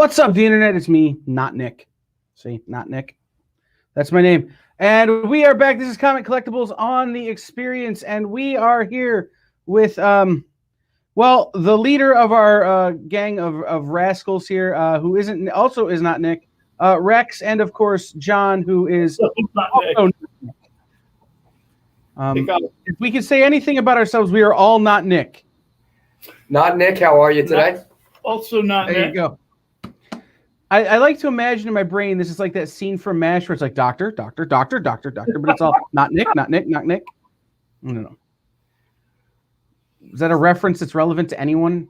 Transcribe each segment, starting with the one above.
What's up, the internet? It's me, not Nick. See, not Nick. That's my name. And we are back. This is Comic Collectibles on the Experience, and we are here with, the leader of our gang of rascals here, who also is not Nick, Rex, and of course John, who is also Nick. If we could say anything about ourselves, we are all not Nick. Not Nick. How are you today? Also not Nick. There you go. I like to imagine in my brain this is like that scene from MASH where it's like doctor, but it's all not Nick. I don't know. Is that a reference that's relevant to anyone?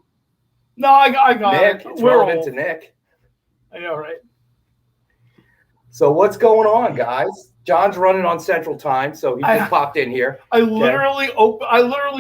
No, I got Nick, it. it's relevant to Nick. I know, right? So what's going on, guys? John's running on Central Time, so he just popped in here. I literally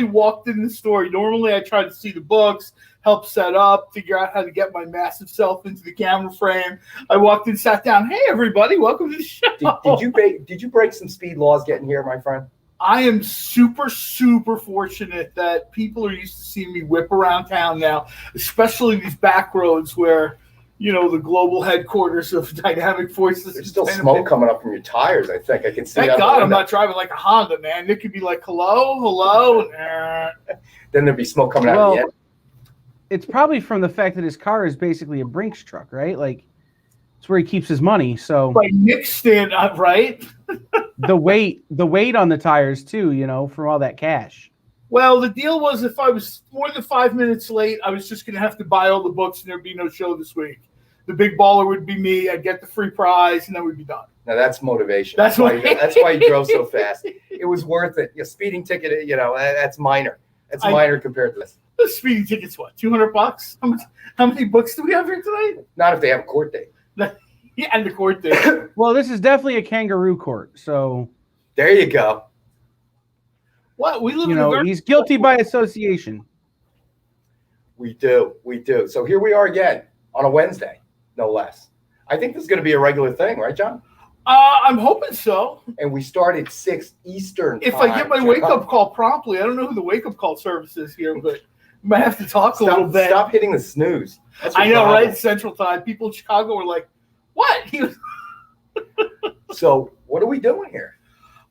walked in the store. Normally, I try to see the books, help set up, figure out how to get my massive self into the camera frame. I walked in, sat down. Hey, everybody, welcome to the show. Did you break some speed laws getting here, my friend? I am super, super fortunate that people are used to seeing me whip around town now, especially these back roads where, you know, the global headquarters of Dynamic Forces. There's still smoke coming up from your tires, I think. I can see. Thank God I'm not driving like a Honda, man. It could be like, hello. Then there'd be smoke coming out of the end. It's probably from the fact that his car is basically a Brinks truck, right? Like, it's where he keeps his money. So, like Nick stand up, right? the weight on the tires too, you know, from all that cash. Well, the deal was if I was more than 5 minutes late, I was just going to have to buy all the books and there'd be no show this week. The big baller would be me. I'd get the free prize and then we'd be done. Now that's motivation. That's why you drove so fast. It was worth it. Your speeding ticket, you know, that's minor. That's minor compared to this. The speeding ticket's what, $200? How many books do we have here tonight? Not if they have a court date. Yeah, and the court date. Well, this is definitely a kangaroo court. So there you go. What we live, you know, he's guilty by association. We do. So here we are again on a Wednesday, no less. I think this is going to be a regular thing, right, John? I'm hoping so. And we start at 6 Eastern time. If I get my wake-up call promptly, I don't know who the wake-up call service is here, but we might have to talk a little bit. Stop hitting the snooze. I know, right? Central Time. People in Chicago were like, what? So what are we doing here?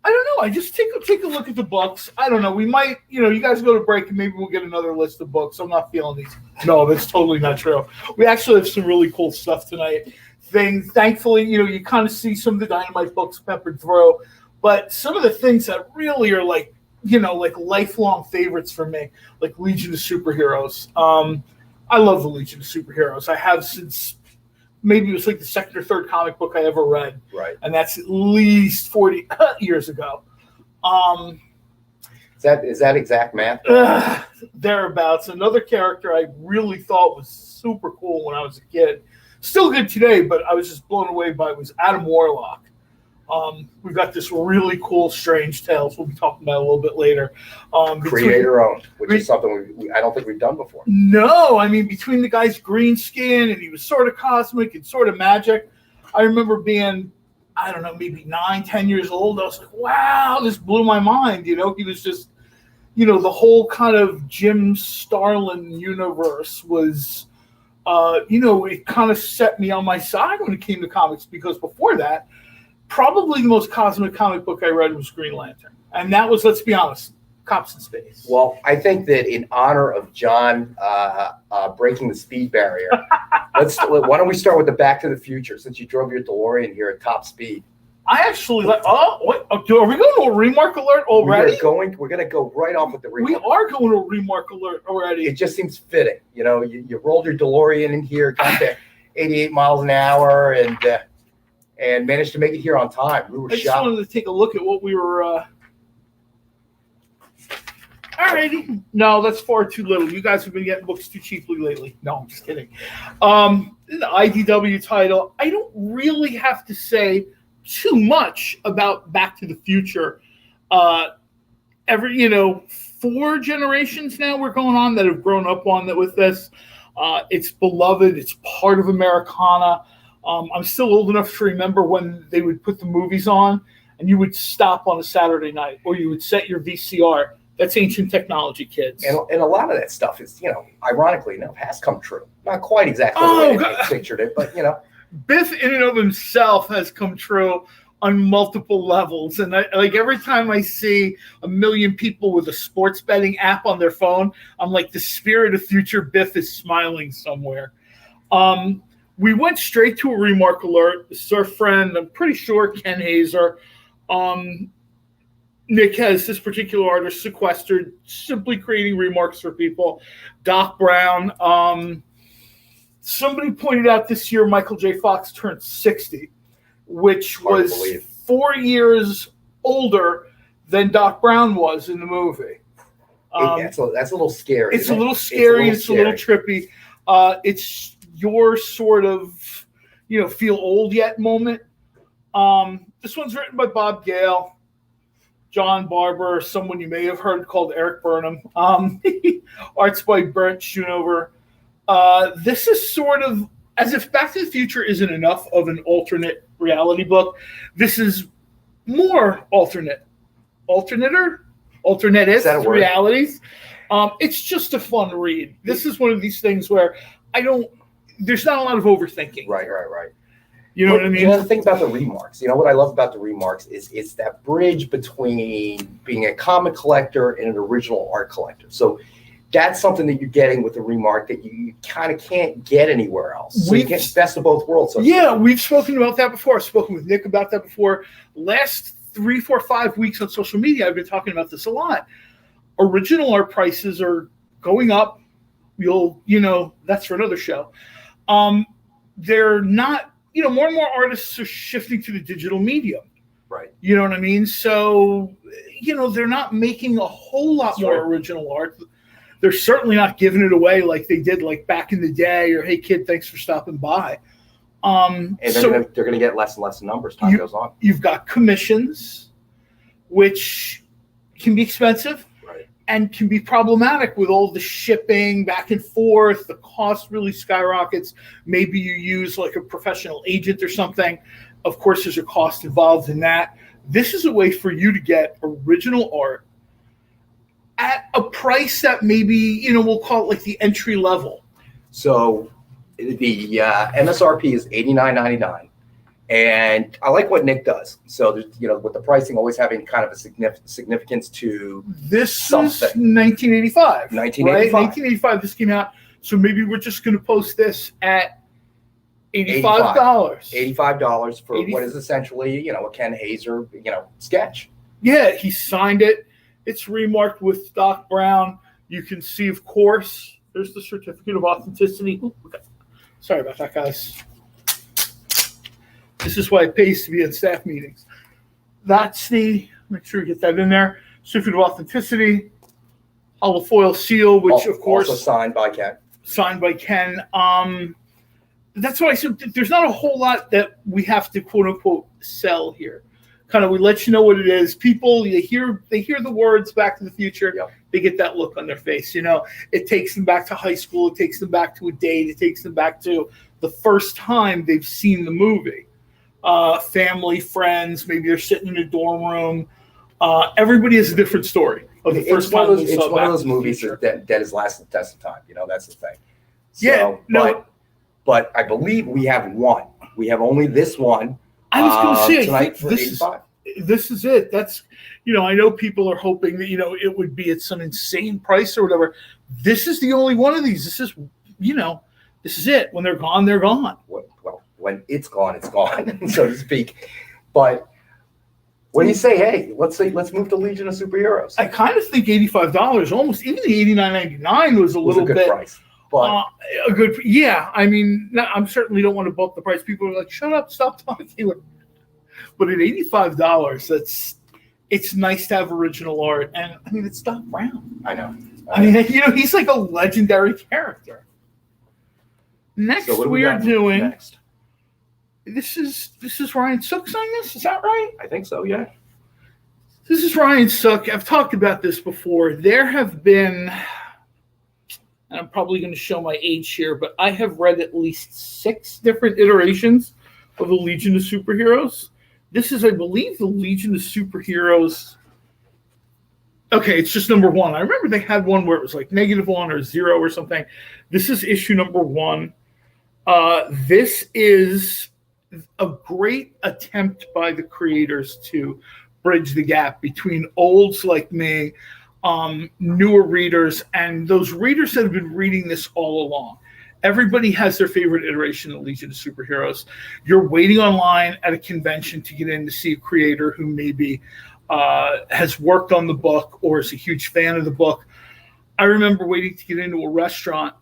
I don't know. I just take a look at the books. I don't know. We might, you know, you guys go to break and maybe we'll get another list of books. I'm not feeling these. No, that's totally not true. We actually have some really cool stuff tonight. Thankfully, you know, you kind of see some of the Dynamite books peppered through, but some of the things that really are like, you know, like lifelong favorites for me, like Legion of Superheroes. I love the Legion of Superheroes. I have since maybe it was like the second or third comic book I ever read. Right. And that's at least 40 years ago. Is that exact math? Thereabouts. Another character I really thought was super cool when I was a kid. Still good today, but I was just blown away by it was Adam Warlock. We've got this really cool Strange Tales we'll be talking about a little bit later. Creator-owned, which is something I don't think we've done before. No, I mean, between the guy's green skin and he was sort of cosmic and sort of magic, I remember being, I don't know, maybe 9, 10 years old. I was like, wow, this blew my mind. You know, he was just, you know, the whole kind of Jim Starlin universe was, you know, it kind of set me on my side when it came to comics because before that, probably the most cosmic comic book I read was Green Lantern. And that was, let's be honest, Cops in Space. Well, I think that in honor of John breaking the speed barrier, why don't we start with the Back to the Future since you drove your DeLorean here at top speed? I actually like. Are we going to a remark alert already? We're going to go right off with the remark. We are going to a remark alert already. It just seems fitting. You know, you rolled your DeLorean in here, got to 88 miles an hour, and managed to make it here on time. We were shocked. I just wanted to take a look at what we were. Alrighty. No, that's far too little. You guys have been getting books too cheaply lately. No, I'm just kidding. The IDW title. I don't really have to say too much about Back to the Future. 4 generations now we're going on that have grown up on that with this. It's beloved. It's part of Americana. I'm still old enough to remember when they would put the movies on and you would stop on a Saturday night or you would set your VCR. That's ancient technology, kids. And a lot of that stuff is, ironically enough, has come true. Not quite exactly the way they pictured it, but Biff in and of himself has come true on multiple levels. And like every time I see a million people with a sports betting app on their phone, I'm like, the spirit of future Biff is smiling somewhere. We went straight to a remark alert. This is our friend, I'm pretty sure, Ken Hazer. Nick has this particular artist sequestered, simply creating remarks for people. Doc Brown. Somebody pointed out this year Michael J. Fox turned 60, which was 4 years older than Doc Brown was in the movie. That's a little scary. It's a little scary. It's a little trippy. It's your sort of, feel old yet moment. This one's written by Bob Gale, John Barber, someone you may have heard called Eric Burnham. Arts by Brent Schoonover. This is sort of as if Back to the Future isn't enough of an alternate reality book. This is more alternatist realities. It's just a fun read. This is one of these things where there's not a lot of overthinking. Right. You know what I mean? The thing about the remarks, what I love about the remarks is it's that bridge between being a comic collector and an original art collector. So that's something that you're getting with the remark that you kind of can't get anywhere else. So you get best of both worlds. We've spoken about that before. I've spoken with Nick about that before. Last 3, 4, 5 weeks on social media, I've been talking about this a lot. Original art prices are going up. That's for another show. They're not, more and more artists are shifting to the digital medium. Right. You know what I mean? So, they're not making a whole lot more original art. They're certainly not giving it away like they did like back in the day, or, hey, kid, thanks for stopping by. And they're going to get less and less numbers time goes on. You've got commissions, which can be expensive. And can be problematic with all the shipping back and forth. The cost really skyrockets. Maybe you use like a professional agent or something. Of course, there's a cost involved in that. This is a way for you to get original art at a price that maybe, we'll call it like the entry level. So the MSRP is $89.99. And I like what Nick does. So, there's, with the pricing always having kind of a significance to this something. Is 1985. 1985. Right? 1985, this came out. So maybe we're just going to post this at $85. $85 for what is essentially, a Ken Hazer, sketch. Yeah, he signed it. It's remarked with Doc Brown. You can see, of course, there's the certificate of authenticity. Ooh, okay. Sorry about that, guys. This is why it pays to be at staff meetings. That's make sure you get that in there. Certificate of authenticity, olive foil seal, which of course also signed by Ken. That's why I said there's not a whole lot that we have to quote unquote sell here. Kind of, we let you know what it is. People, they hear the words Back to the Future. Yep. They get that look on their face. It takes them back to high school. It takes them back to a date. It takes them back to the first time they've seen the movie. Family, friends, maybe they're sitting in a dorm room. Everybody has a different story of the first time they saw Back to the Future. It's one of those movies that has lasted the test of time. That's the thing. So, but I believe we have one. We have only this one. I was going to say tonight for 85. This is it. That's, I know people are hoping that, it would be at some insane price or whatever. This is the only one of these. This is, this is it. When they're gone, they're gone. Well, when it's gone, so to speak. But when you say, hey, let's move to Legion of Superheroes. I kind of think $85, almost even the $89.99 was a little bit price. But a good, yeah. I mean, I certainly don't want to bump the price. People are like, shut up, stop talking. But at $85, it's nice to have original art. And I mean, it's Doc Brown. I know. I mean, he's like a legendary character. Next, so we are doing. Next? This is Ryan Sook's on this. Is that right? I think so. Yeah. This is Ryan Sook. I've talked about this before. There have been, and I'm probably going to show my age here, but I have read at least 6 different iterations of the Legion of Superheroes. This is, I believe, the Legion of Superheroes Okay, it's just number 1. I remember they had one where it was like -1 or 0 or something. This is issue number 1. This is a great attempt by the creators to bridge the gap between olds like me, newer readers, and those readers that have been reading this all along. Everybody has their favorite iteration of Legion of Superheroes. You're waiting online at a convention to get in to see a creator who maybe has worked on the book or is a huge fan of the book. I remember waiting to get into a restaurant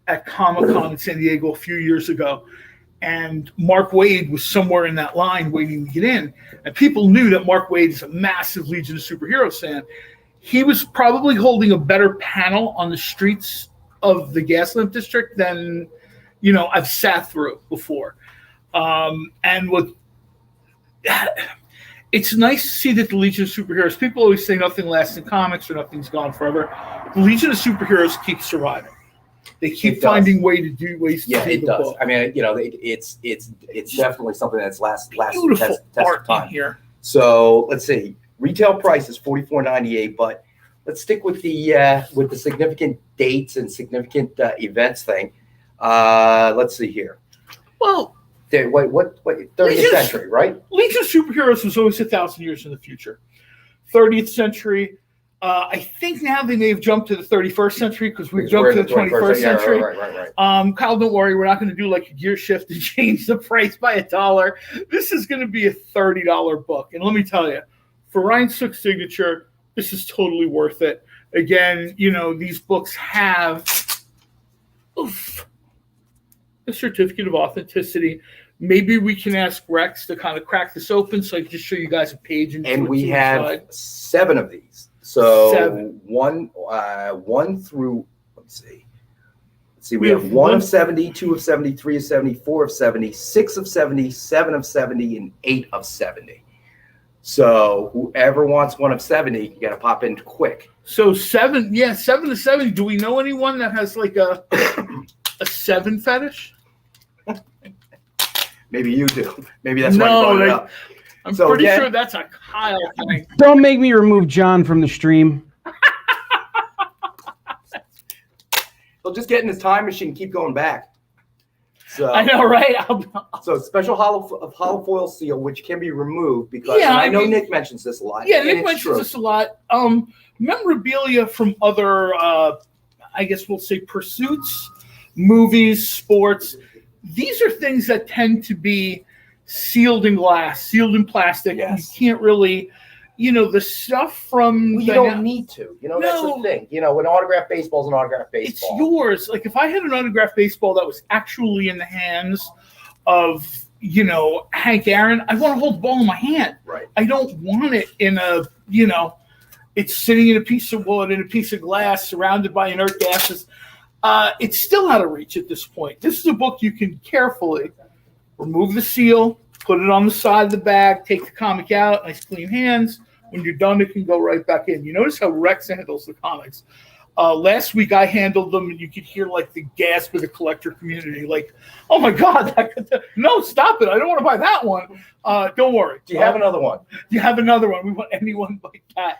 at Comic-Con in San Diego a few years ago, and Mark Waid was somewhere in that line waiting to get in. And people knew that Mark Waid is a massive Legion of Superheroes fan. He was probably holding a better panel on the streets of the Gaslamp District than, I've sat through before. And what it's nice to see that the Legion of Superheroes, people always say nothing lasts in comics or nothing's gone forever. The Legion of Superheroes keeps surviving. They keep finding ways to do it does. book. I mean, it's definitely something that's lasted Beautiful test art of time. in here. So let's see. Retail price is $44.98, but let's stick with the significant dates and significant events thing. Let's see here. Well, what 30th century, right? Legion of Superheroes was always 1,000 years in the future. 30th century. I think now they may have jumped to the 31st century because we've jumped to the 21st century. Right. Kyle, don't worry. We're not going to do like a gear shift and change the price by $1. This is going to be a $30 book. And let me tell you, for Ryan Sook's signature, this is totally worth it. Again, these books have a certificate of authenticity. Maybe we can ask Rex to kind of crack this open so I can just show you guys a page. And we have 7 of these. So 7. One through, let's see, we have 1 of 70, 2 of 70, 3 of 70, 4 of 70, 6 of 70, 7 of 70, and 8 of 70. So whoever wants 1 of 70, you got to pop in quick. So 7 to 70. Do we know anyone that has like a 7 fetish? Maybe you do. Maybe that's why you brought it up. I'm pretty sure that's a Kyle thing. Don't make me remove John from the stream. He'll just get in his time machine and keep going back. So I know, right? So special hollow foil seal, which can be removed because I know Nick mentions this a lot. Yeah, Nick mentions this a lot. Memorabilia from other, I guess we'll say, pursuits, movies, sports. These are things that tend to be sealed in glass, sealed in plastic. Yes. You can't really, the stuff from... Well, you don't need to. That's the thing. An autographed baseball is an autographed baseball. It's yours. Like, if I had an autographed baseball that was actually in the hands of, Hank Aaron, I want to hold the ball in my hand. Right. I don't want it in a, it's sitting in a piece of wood, in a piece of glass, surrounded by inert gases. It's still out of reach at this point. This is a book you can carefully remove the seal, put it on the side of the bag, take the comic out, nice clean hands. When you're done, it can go right back in. You notice how Rex handles the comics. Last week I handled them, and you could hear like the gasp of the collector community, like, "Oh my God, no, stop it! I don't want to buy that one." Don't worry. Do you have another one? You have another one. We want anyone like that.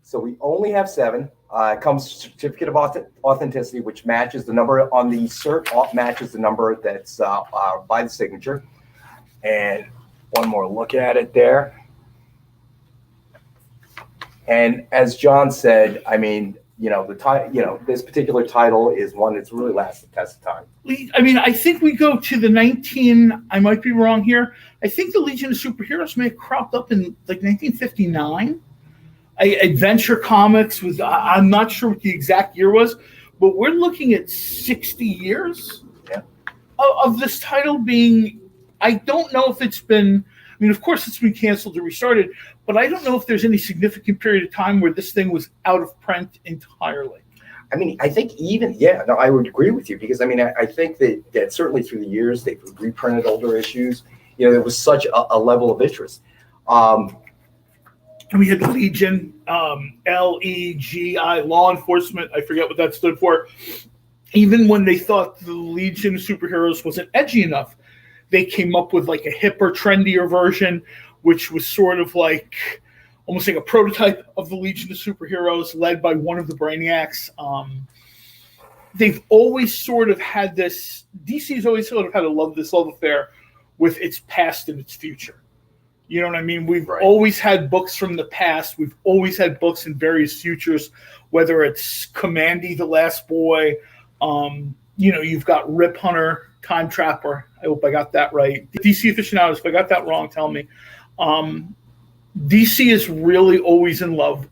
So we only have 7. It comes certificate of authenticity, which matches the number on the cert, matches the number that's by the signature. And one more look at it there. And as John said, I mean, this particular title is one that's really lasted the test of time. I mean, I think we go to the I might be wrong here. I think the Legion of Superheroes may have cropped up in like 1959. Adventure Comics was, I'm not sure what the exact year was, but we're looking at 60 years of this title being, I don't know if it's been, I mean, of course it's been canceled or restarted, but I don't know if there's any significant period of time where this thing was out of print entirely. I mean, I think I would agree with you because, I mean, I think that certainly through the years, they've reprinted older issues. There was such a level of interest. We had Legion, LEGI, law enforcement. I forget what that stood for. Even when they thought the Legion of Superheroes wasn't edgy enough, they came up with like a hipper, trendier version, which was sort of like almost like a prototype of the Legion of Superheroes, led by one of the Brainiacs. They've always sort of had this. DC's always sort of had a love affair with its past and its future. You know what I mean? We've always had books from the past. We've always had books in various futures, whether it's Commandy, The Last Boy. You've got Rip Hunter, Time Trapper. I hope I got that right. DC aficionados, if I got that wrong, tell me. DC is really always in love.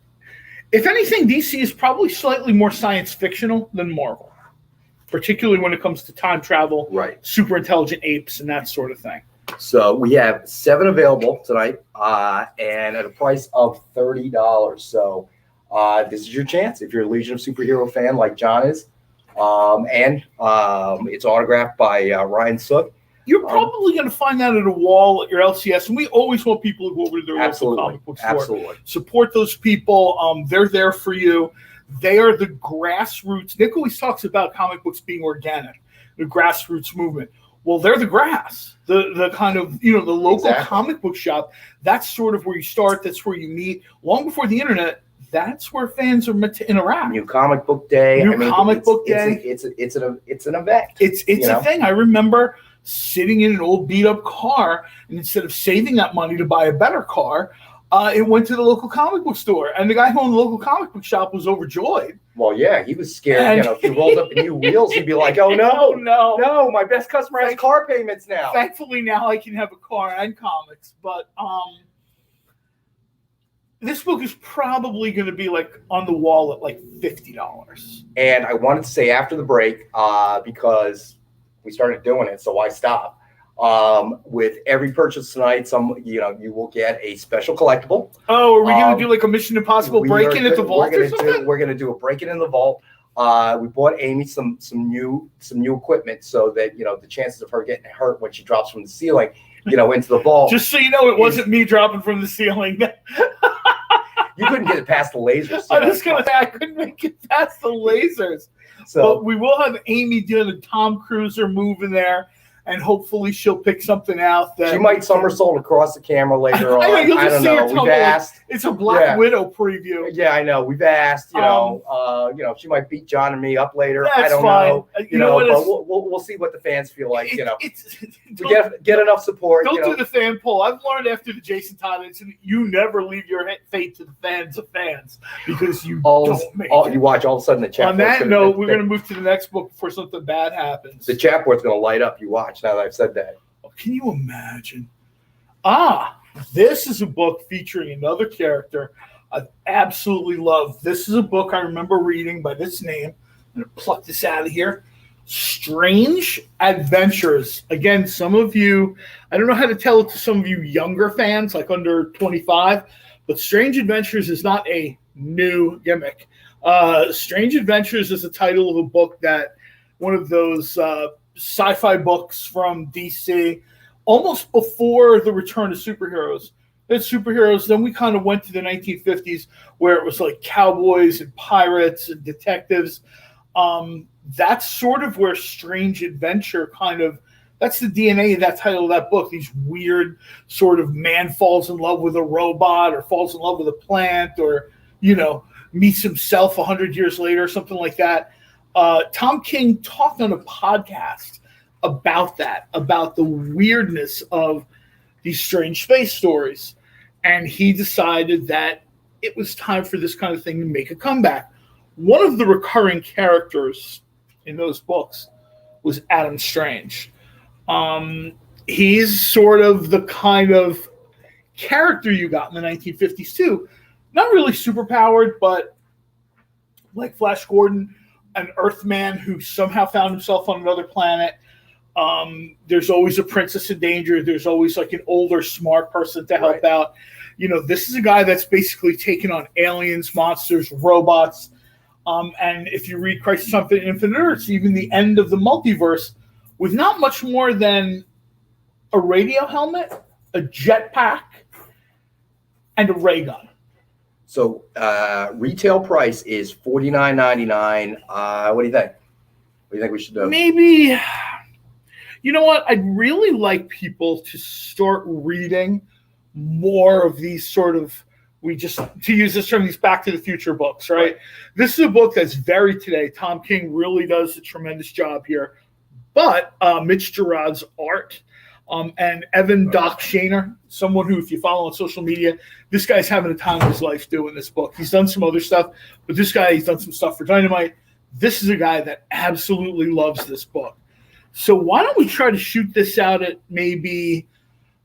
If anything, DC is probably slightly more science fictional than Marvel, particularly when it comes to time travel, super intelligent apes, and that sort of thing. So we have 7 available tonight, and at a price of $30. So this is your chance if you're a Legion of Superhero fan like John is, and it's autographed by Ryan Sook. You're probably going to find that at a wall at your LCS, and we always want people to go over to their local comic book store. Absolutely. Support those people. They're there for you. They are the grassroots. Nick always talks about comic books being organic, the grassroots movement. Well, they're the grass, the kind of, the local comic book shop. That's sort of where you start. That's where you meet. Long before the internet, that's where fans are meant to interact. New Comic Book Day. Comic Book Day. It's an event. It's a thing. I remember sitting in an old beat-up car, and instead of saving that money to buy a better car, it went to the local comic book store. And the guy who owned the local comic book shop was overjoyed. Well, yeah, he was scared. If he rolled up new wheels, he'd be like, oh, no, my best customer has car payments now. Thankfully, now I can have a car and comics. But this book is probably going to be like on the wall at like $50. And I wanted to say after the break, because we started doing it, so I stopped. With every purchase tonight, you will get a special collectible. Oh, are we going to do like a Mission Impossible break-in at the vault or something? We're going to do a break-in in the vault. We bought Amy some new equipment so that the chances of her getting hurt when she drops from the ceiling, into the vault. Just so you know, it wasn't me dropping from the ceiling. You couldn't get it past the lasers. I was going to say I couldn't make it past the lasers. But we will have Amy doing a Tom Cruiser move in there, and hopefully she'll pick something out that she might somersault across the camera later on. I don't know. We've asked. It's a Black Widow preview. Yeah, I know. We've asked. She might beat John and me up later. That's I don't fine. know. But we'll see what the fans feel like. We get enough support. Don't do the fan poll. I've learned after the Jason Todd incident, you never leave your fate to the fans of fans because you don't make it. You watch all of a sudden the chat. On that note, we're going to move to the next book before something bad happens. The chat board's going to light up. You watch. Now that I've said that. Oh, can you imagine? This is a book featuring another character I absolutely love. This is a book I remember reading by this name. I'm going to pluck this out of here. Strange Adventures. Again, some of you, I don't know how to tell it to some of you younger fans, like under 25, but Strange Adventures is not a new gimmick. Strange Adventures is the title of a book that one of those sci-fi books from DC, almost before the return of superheroes. It's superheroes. Then we kind of went to the 1950s where it was like cowboys and pirates and detectives. That's sort of where Strange Adventure that's the DNA of that title of that book. These weird sort of man falls in love with a robot or falls in love with a plant or, meets himself 100 years later or something like that. Tom King talked on a podcast about that, about the weirdness of these strange space stories. And he decided that it was time for this kind of thing to make a comeback. One of the recurring characters in those books was Adam Strange. He's sort of the kind of character you got in the 1950s too. Not really superpowered, but like Flash Gordon, an Earthman who somehow found himself on another planet. There's always a princess in danger. There's always like an older, smart person to help out. This is a guy that's basically taken on aliens, monsters, robots. And if you read Crisis on Infinite Earths, even the end of the multiverse, with not much more than a radio helmet, a jetpack, and a ray gun. So retail price is $49.99. What do you think? What do you think we should do? Maybe, you know what? I'd really like people to start reading more of these sort of we just, to use this term, these Back to the Future books, right? This is a book that's very today. Tom King really does a tremendous job here. But Mitch Gerard's art and Evan Doc Shaner, someone who, if you follow on social media, this guy's having a time of his life doing this book. He's done some other stuff, but this guy, he's done some stuff for Dynamite. This is a guy that absolutely loves this book. So why don't we try to shoot this out at maybe...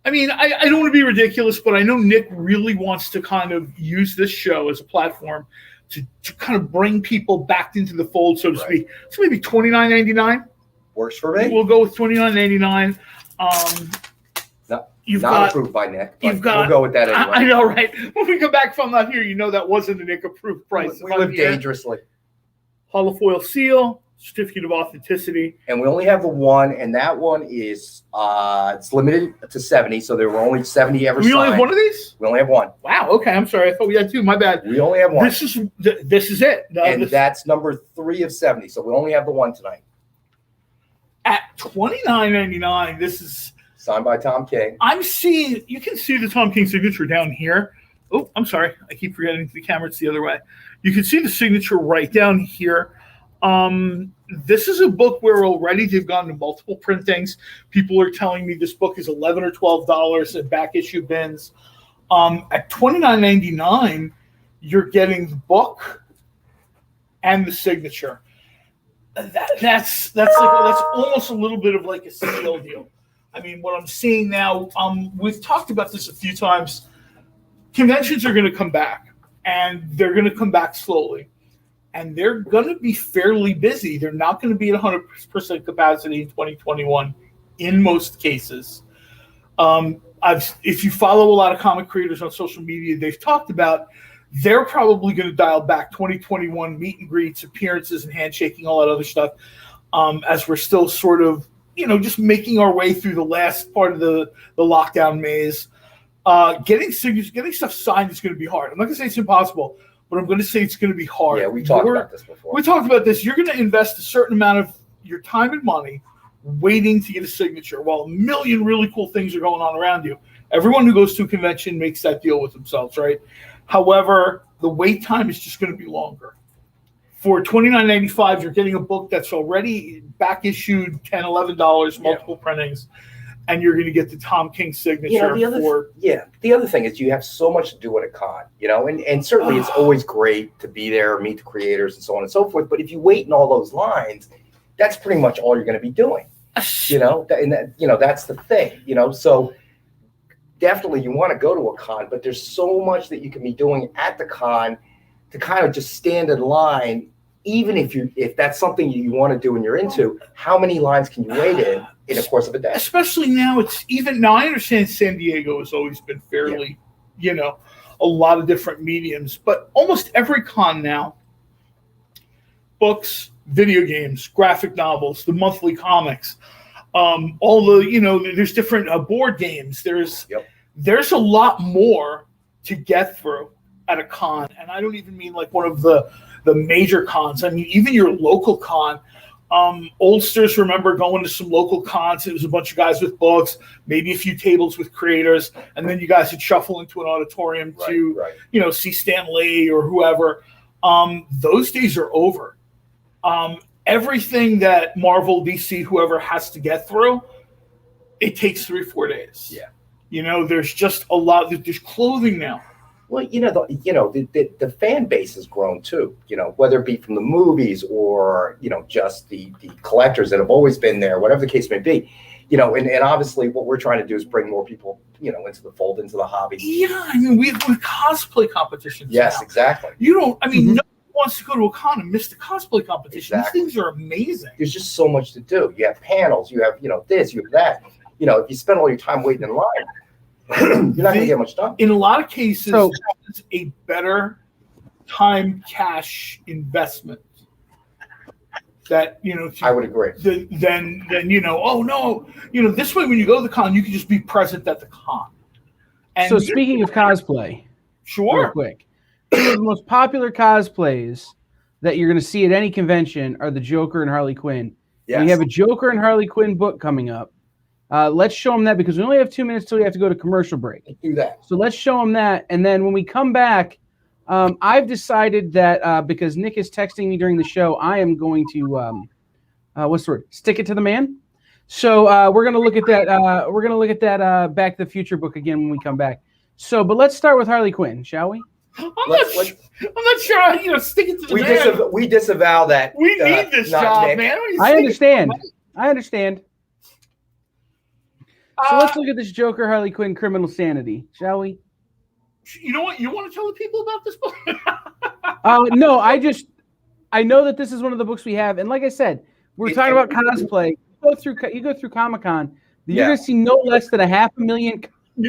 I mean, I don't want to be ridiculous, but I know Nick really wants to kind of use this show as a platform to kind of bring people back into the fold, so to speak. So maybe $29.99 works for me. We'll go with $29.99. You've not got, approved by Nick. You've got, we'll go with that anyway. I know, right? When we come back from that here, you know that wasn't a Nick approved price. We live dangerously. Holofoil seal. Certificate of authenticity, and we only have the one, and that one is it's limited to 70, so there were only 70 ever. We only have one of these. We only have one. Wow. Okay, I'm sorry. I thought we had two. My bad. We only have one. This is it. No, and that's number 3 of 70. So we only have the one tonight. At $29.99, this is signed by Tom King. I'm seeing. You can see the Tom King signature down here. Oh, I'm sorry. I keep forgetting the camera. It's the other way. You can see the signature right down here. This is a book where already they've gone to multiple printings. People are telling me this book is $11 or $12 in back issue bins. At $29.99, you're getting the book and the signature. That's almost a little bit of like a sale deal. I mean, what I'm seeing now, we've talked about this a few times. Conventions are going to come back, and they're going to come back slowly. And they're going to be fairly busy. They're not going to be at 100% capacity in 2021 in most cases. If you follow a lot of comic creators on social media, they've talked about they're probably going to dial back 2021 meet and greets, appearances, and handshaking, all that other stuff, as we're still sort of, just making our way through the last part of the lockdown maze. Getting signatures, getting stuff signed is going to be hard. I'm not going to say it's impossible, but I'm going to say it's going to be hard. Yeah, we talked about this before. We talked about this. You're going to invest a certain amount of your time and money waiting to get a signature while a million really cool things are going on around you. Everyone who goes to a convention makes that deal with themselves, right? However, the wait time is just going to be longer. For $29.95, you're getting a book that's already back issued $10, $11, multiple printings. And you're going to get the Tom King signature. The other thing is you have so much to do at a con, and certainly it's always great to be there, meet the creators, and so on and so forth. But if you wait in all those lines, that's pretty much all you're going to be doing, that's the thing, So definitely you want to go to a con, but there's so much that you can be doing at the con to kind of just stand in line. Even if that's something you want to do and you're into, how many lines can you wait in the course of a day? Especially now, I understand San Diego has always been fairly, a lot of different mediums, but almost every con now, books, video games, graphic novels, the monthly comics, all the, there's different board games. There's a lot more to get through at a con. And I don't even mean like one of the major cons. I mean, even your local con. Oldsters remember going to some local cons. It was a bunch of guys with books, maybe a few tables with creators, and then you guys would shuffle into an auditorium to see Stan Lee or whoever. Those days are over. Everything that Marvel, DC, whoever has to get through, it takes 3-4 days. Yeah. There's just a lot. There's clothing now. Well, the fan base has grown too, whether it be from the movies or, just the collectors that have always been there, whatever the case may be, and obviously what we're trying to do is bring more people, into the fold, into the hobby. Yeah. I mean, we have cosplay competitions. Yes, now. Exactly. No one wants to go to a con and miss the cosplay competition. Exactly. These things are amazing. There's just so much to do. You have panels, you have, this, you have that, if you spend all your time waiting in line, you're not going to get much done. In a lot of cases, it's a better time cash investment. That I would agree. Then this way when you go to the con, you can just be present at the con. And so speaking of cosplay, real quick, two of the most popular cosplays that you're going to see at any convention are the Joker and Harley Quinn. Yes. We have a Joker and Harley Quinn book coming up. Let's show them that because we only have 2 minutes till we have to go to commercial break. Let's do that. So let's show them that, and then when we come back, I've decided that because Nick is texting me during the show, I am going to what's the word? Stick it to the man. So we're gonna look at that. We're gonna look at that Back to the Future book again when we come back. So, but let's start with Harley Quinn, shall we? I'm not sure. Stick it to the man. We disavow that. We need this job, Nick. man. I understand. So let's look at this Joker Harley Quinn Criminal Sanity, shall we? You know what? You want to tell the people about this book? No, I know that this is one of the books we have, and like I said, we're talking about cosplay. You go through Comic-Con, you're gonna see no less than 500,000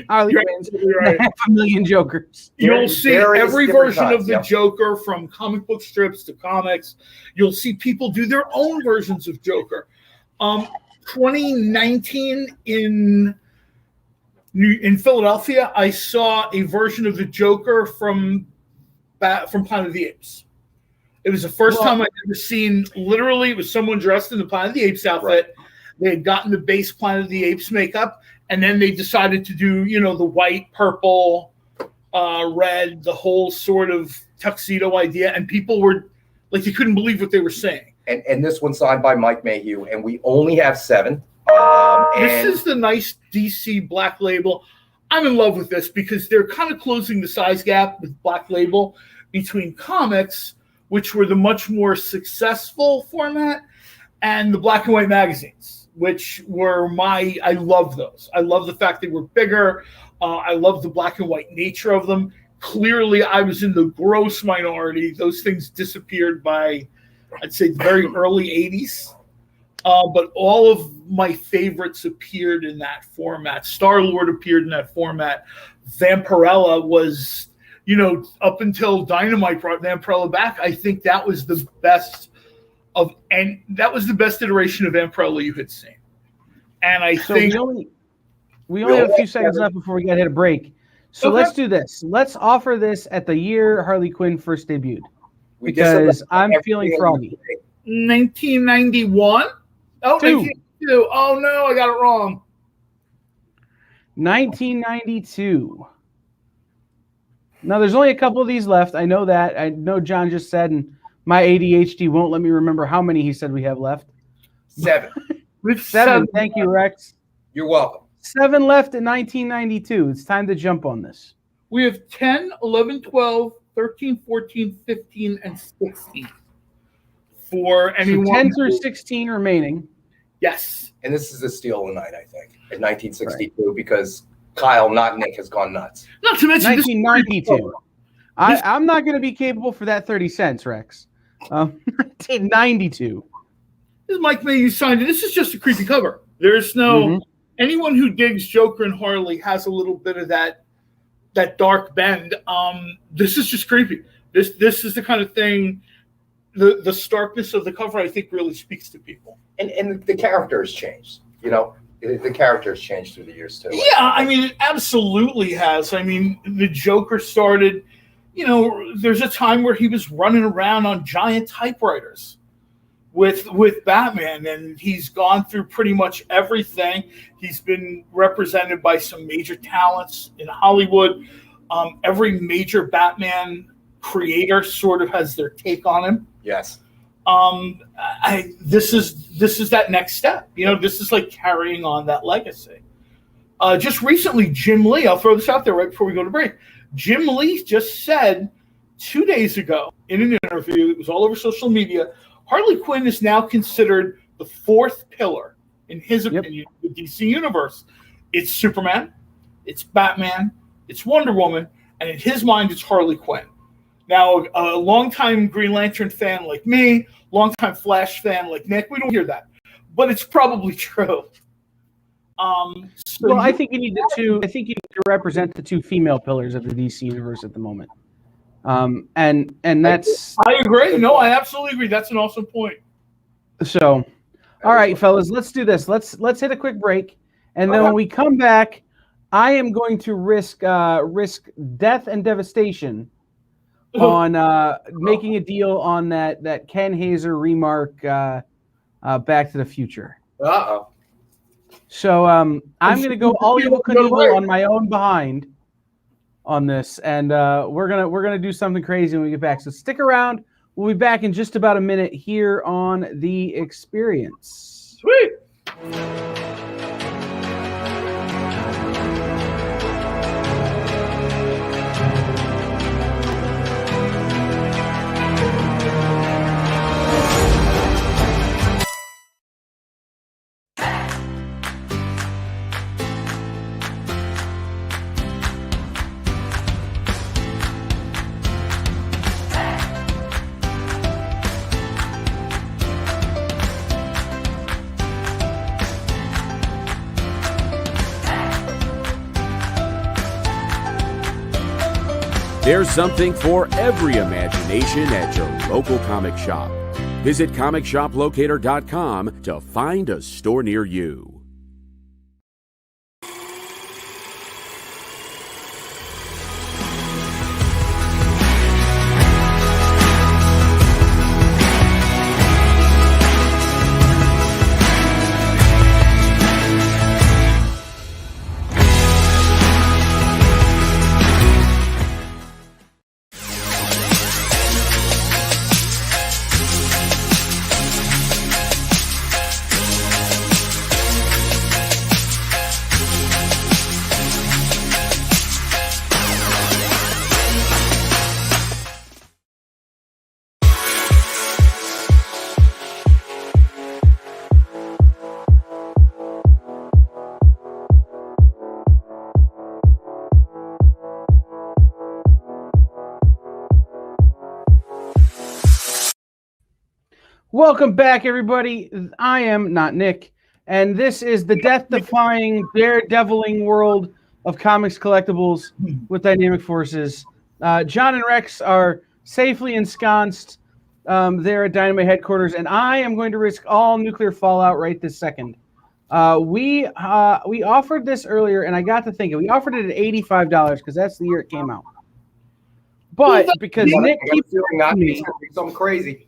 Harley Quinns and 500,000 Jokers. You'll see every version of the Joker, from comic book strips to comics. You'll see people do their own versions of Joker. 2019 in Philadelphia, I saw a version of the Joker from Planet of the Apes. It was the first time I'd ever seen. Literally, it was someone dressed in the Planet of the Apes outfit. Right. They had gotten the base Planet of the Apes makeup, and then they decided to do, the white, purple, red, the whole sort of tuxedo idea, and people were like, they couldn't believe what they were saying. And this one's signed by Mike Mayhew, and we only have 7. This is the nice DC Black Label. I'm in love with this because they're kind of closing the size gap with Black Label between comics, which were the much more successful format, and the black and white magazines, which were I love those. I love the fact they were bigger. I love the black and white nature of them. Clearly, I was in the gross minority. Those things disappeared by, I'd say, the very early 80s. But all of my favorites appeared in that format. Star-Lord appeared in that format. Vampirella was, up until Dynamite brought Vampirella back, I think that was the best iteration of Vampirella you had seen. And I think we only have a few seconds left before we got to hit a break. So let's do this. Let's offer this at the year Harley Quinn first debuted, because I'm feeling froggy. 1991? Oh, 1992. Oh, no, I got it wrong. 1992. Now, there's only a couple of these left. I know that. I know John just said, and my ADHD won't let me remember how many he said we have left. 7. Seven. Thank you, Rex. You're welcome. 7 left in 1992. It's time to jump on this. We have 10, 11, 12, 13, 14, 15, and 16. For anyone. So 10 through 16 remaining. Yes. And this is a steal of the night, I think, in 1962, because Kyle, not Nick, has gone nuts. Not to mention 1992. I'm not going to be capable for that 30 cents, Rex. 1992. This is Mike Mayhew signed it. This is just a creepy cover. There's no anyone who digs Joker and Harley has a little bit of that dark bend. This is just creepy. This is the kind of thing. The starkness of the cover, I think, really speaks to people. And the character has changed. The character has changed through the years too. Yeah, I mean, it absolutely has. I mean, the Joker started. There's a time where he was running around on giant typewriters with Batman, and he's gone through pretty much everything. He's been represented by some major talents in Hollywood. Every major Batman creator sort of has their take on him. Yes. This is that next step. This is like carrying on that legacy. Just recently, Jim Lee, I'll throw this out there right before we go to break. Jim Lee just said 2 days ago in an interview, it was all over social media, Harley Quinn is now considered the 4th pillar, in his opinion, of the DC universe. It's Superman, it's Batman, it's Wonder Woman, and in his mind, it's Harley Quinn. Now, a longtime Green Lantern fan like me, longtime Flash fan like Nick, we don't hear that, but it's probably true. I think you need to represent the 2 female pillars of the DC universe at the moment. And that's. I agree. No, I absolutely agree. That's an awesome point. So, all right, fellas, let's do this. Let's hit a quick break, and then when we come back, I am going to risk death and devastation on making a deal on that Ken Hazer remark Back to the Future. Uh-oh. So I'm going to go all Evel Knievel on my own behind on this, and we're gonna do something crazy when we get back. So stick around. We'll be back in just about a minute here on The Experience. Sweet. There's something for every imagination at your local comic shop. Visit comicshoplocator.com to find a store near you. Welcome back, everybody. I am not Nick, and this is the death-defying, daredeviling world of comics collectibles with dynamic forces. John and Rex are safely ensconced there at Dynamite headquarters, and I am going to risk all nuclear fallout right this second. We offered this earlier, and I got to thinking. We offered it at $85 because that's the year it came out. But because Nick keeps not me something crazy.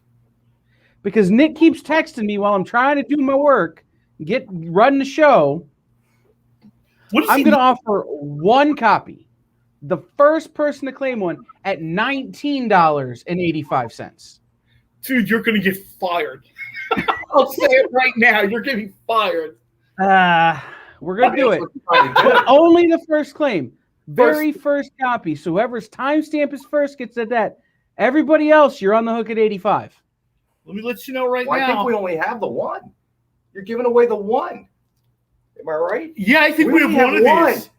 Because Nick keeps texting me while I'm trying to do my work, run the show, I'm going to offer one copy. The first person to claim one at $19.85. Dude, you're going to get fired. I'll say it right now. You're getting fired. We're going to do it. But only the first claim. Very first copy. So whoever's timestamp is first gets at that. Everybody else, you're on the hook at 85. Let me let you know now. I think we only have the one. You're giving away the one. Am I right? Yeah, I think we have one of these.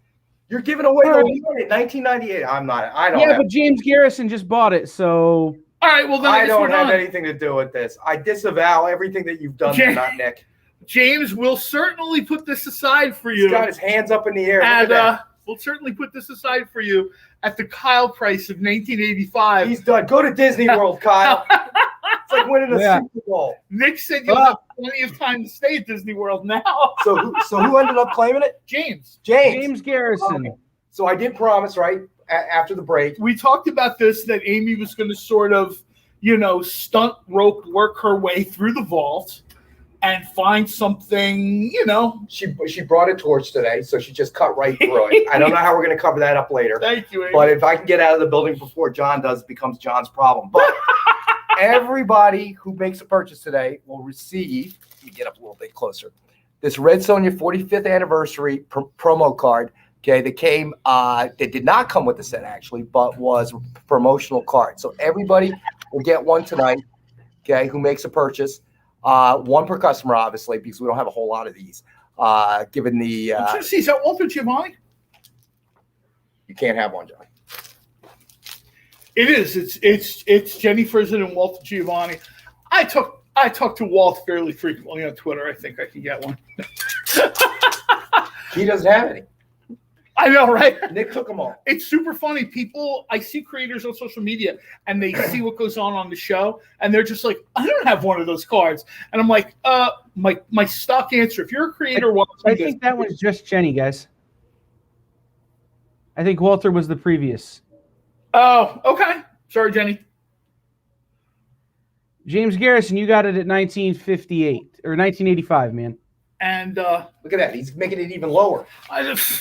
You're giving away the one at 1998. I don't. Yeah, but James Garrison just bought it, so. All right, well then I don't have anything to do with this. I disavow everything that you've done. Not Nick. James will certainly put this aside for you. He's got his hands up in the air. And we'll certainly put this aside for you at the Kyle price of $19.85. He's done. Go to Disney World, Kyle. It's like winning a Super Bowl. Nick said you'll have plenty of time to stay at Disney World now. So who ended up claiming it? James Garrison. Okay. So I did promise, right, after the break. We talked about this, that Amy was going to sort of, stunt rope work her way through the vault and find something, She brought a torch today, so she just cut right through it. I don't know how we're going to cover that up later. Thank you, Amy. But if I can get out of the building before John does, it becomes John's problem. But everybody who makes a purchase today will receive, let me get up a little bit closer, this Red Sonja 45th anniversary promo card, okay, that came, that did not come with the set actually, but was a promotional card. So everybody will get one tonight, okay, who makes a purchase. One per customer, obviously, because we don't have a whole lot of these. Given the is that Walter Giovanni? You can't have one, John. It is. It's Jenny Frizzin and Walter Giovanni. I talk to Walt fairly frequently on Twitter. I think I can get one. He doesn't have any. I know, right? Nick took them all. It's super funny. I see creators on social media, and they see what goes on the show, and they're just like, I don't have one of those cards. And I'm like, my stock answer, if you're a creator, I think that one's just Jenny, guys. I think Walter was the previous. Oh, okay. Sorry, Jenny. James Garrison, you got it at 1958 or 1985, man. And Look at that. He's making it even lower.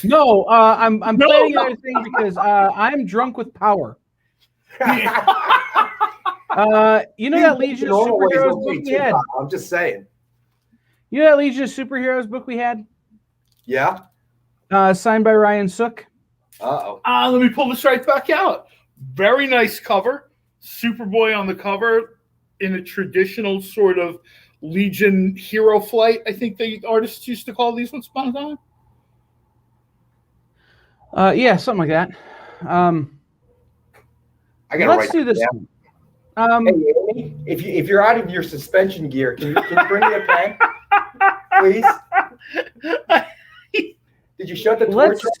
No, I'm No, planning no. another thing because I'm drunk with power. You know that Legion of Normal way is Superheroes okay, book we too, had? Kyle. I'm just saying. You know that Legion of Superheroes book we had? Yeah. Signed by Ryan Sook. Uh-oh. Let me pull this right back out. Very nice cover. Superboy on the cover in a traditional sort of Legion hero flight, I think the artists used to call these ones upon a time. Yeah, something like that. I gotta Let's write do this down. one. Hey, Amy, if you're out of your suspension gear, can you bring me a pen, please? Did you shut the torch off?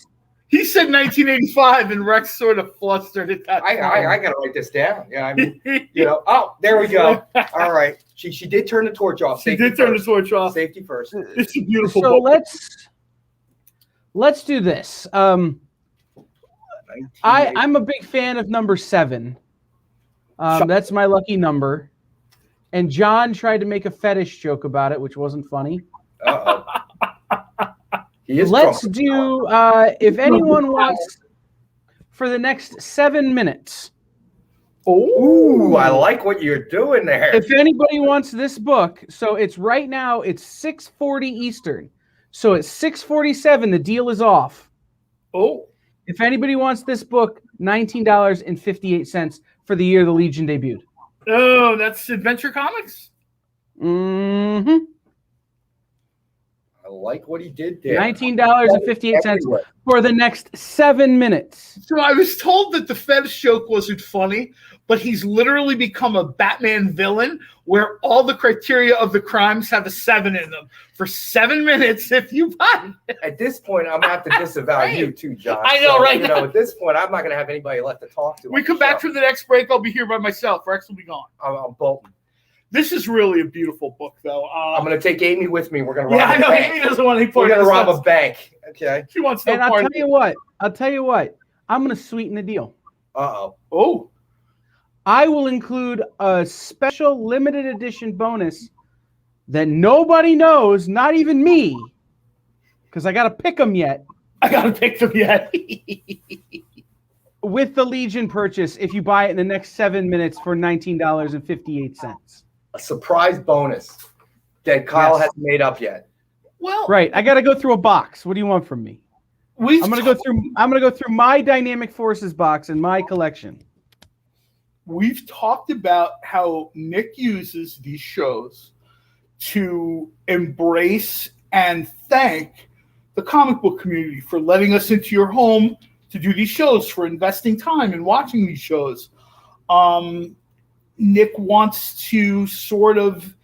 He said 1985, and Rex sort of flustered at that. I gotta write this down. Yeah, I mean, Oh, there we go. All right, she did turn the torch off. She did turn the torch off. Safety first. It's a beautiful So book. let's do this. I'm a big fan of number 7. That's my lucky number. And John tried to make a fetish joke about it, which wasn't funny. Uh-oh. Let's do, if anyone wants, for the next 7 minutes. Ooh, I like what you're doing there. If anybody wants this book, so it's right now, it's 6:40 Eastern. So at 6:47, the deal is off. Oh. If anybody wants this book, $19.58 for the year the Legion debuted. Oh, that's Adventure Comics? Mm-hmm. I like what he did there. $19.58 for the next 7 minutes. So I was told that the fetish joke wasn't funny, but he's literally become a Batman villain where all the criteria of the crimes have a 7 in them. For 7 minutes, if you buy it. At this point, I'm going to have to disavow you too, John. I know, right now. At this point, I'm not going to have anybody left to talk to. We come back from the next break, I'll be here by myself. Rex will be gone. I'm bolting. This is really a beautiful book, though. I'm going to take Amy with me. We're going to rob I know. Amy doesn't want any part We're of going to this. rob a bank. Okay. She wants no And part I'll tell you what. I'm going to sweeten the deal. Uh-oh. Oh. I will include a special limited edition bonus that nobody knows, not even me, because I got to pick them yet. With the Legion purchase, if you buy it in the next 7 minutes for $19.58. A surprise bonus that Kyle hasn't made up yet. Well, right. I got to go through a box. What do you want from me? I'm gonna go through my Dynamic Forces box in my collection. We've talked about how Nick uses these shows to embrace and thank the comic book community for letting us into your home to do these shows, for investing time in watching these shows. Nick wants to sort of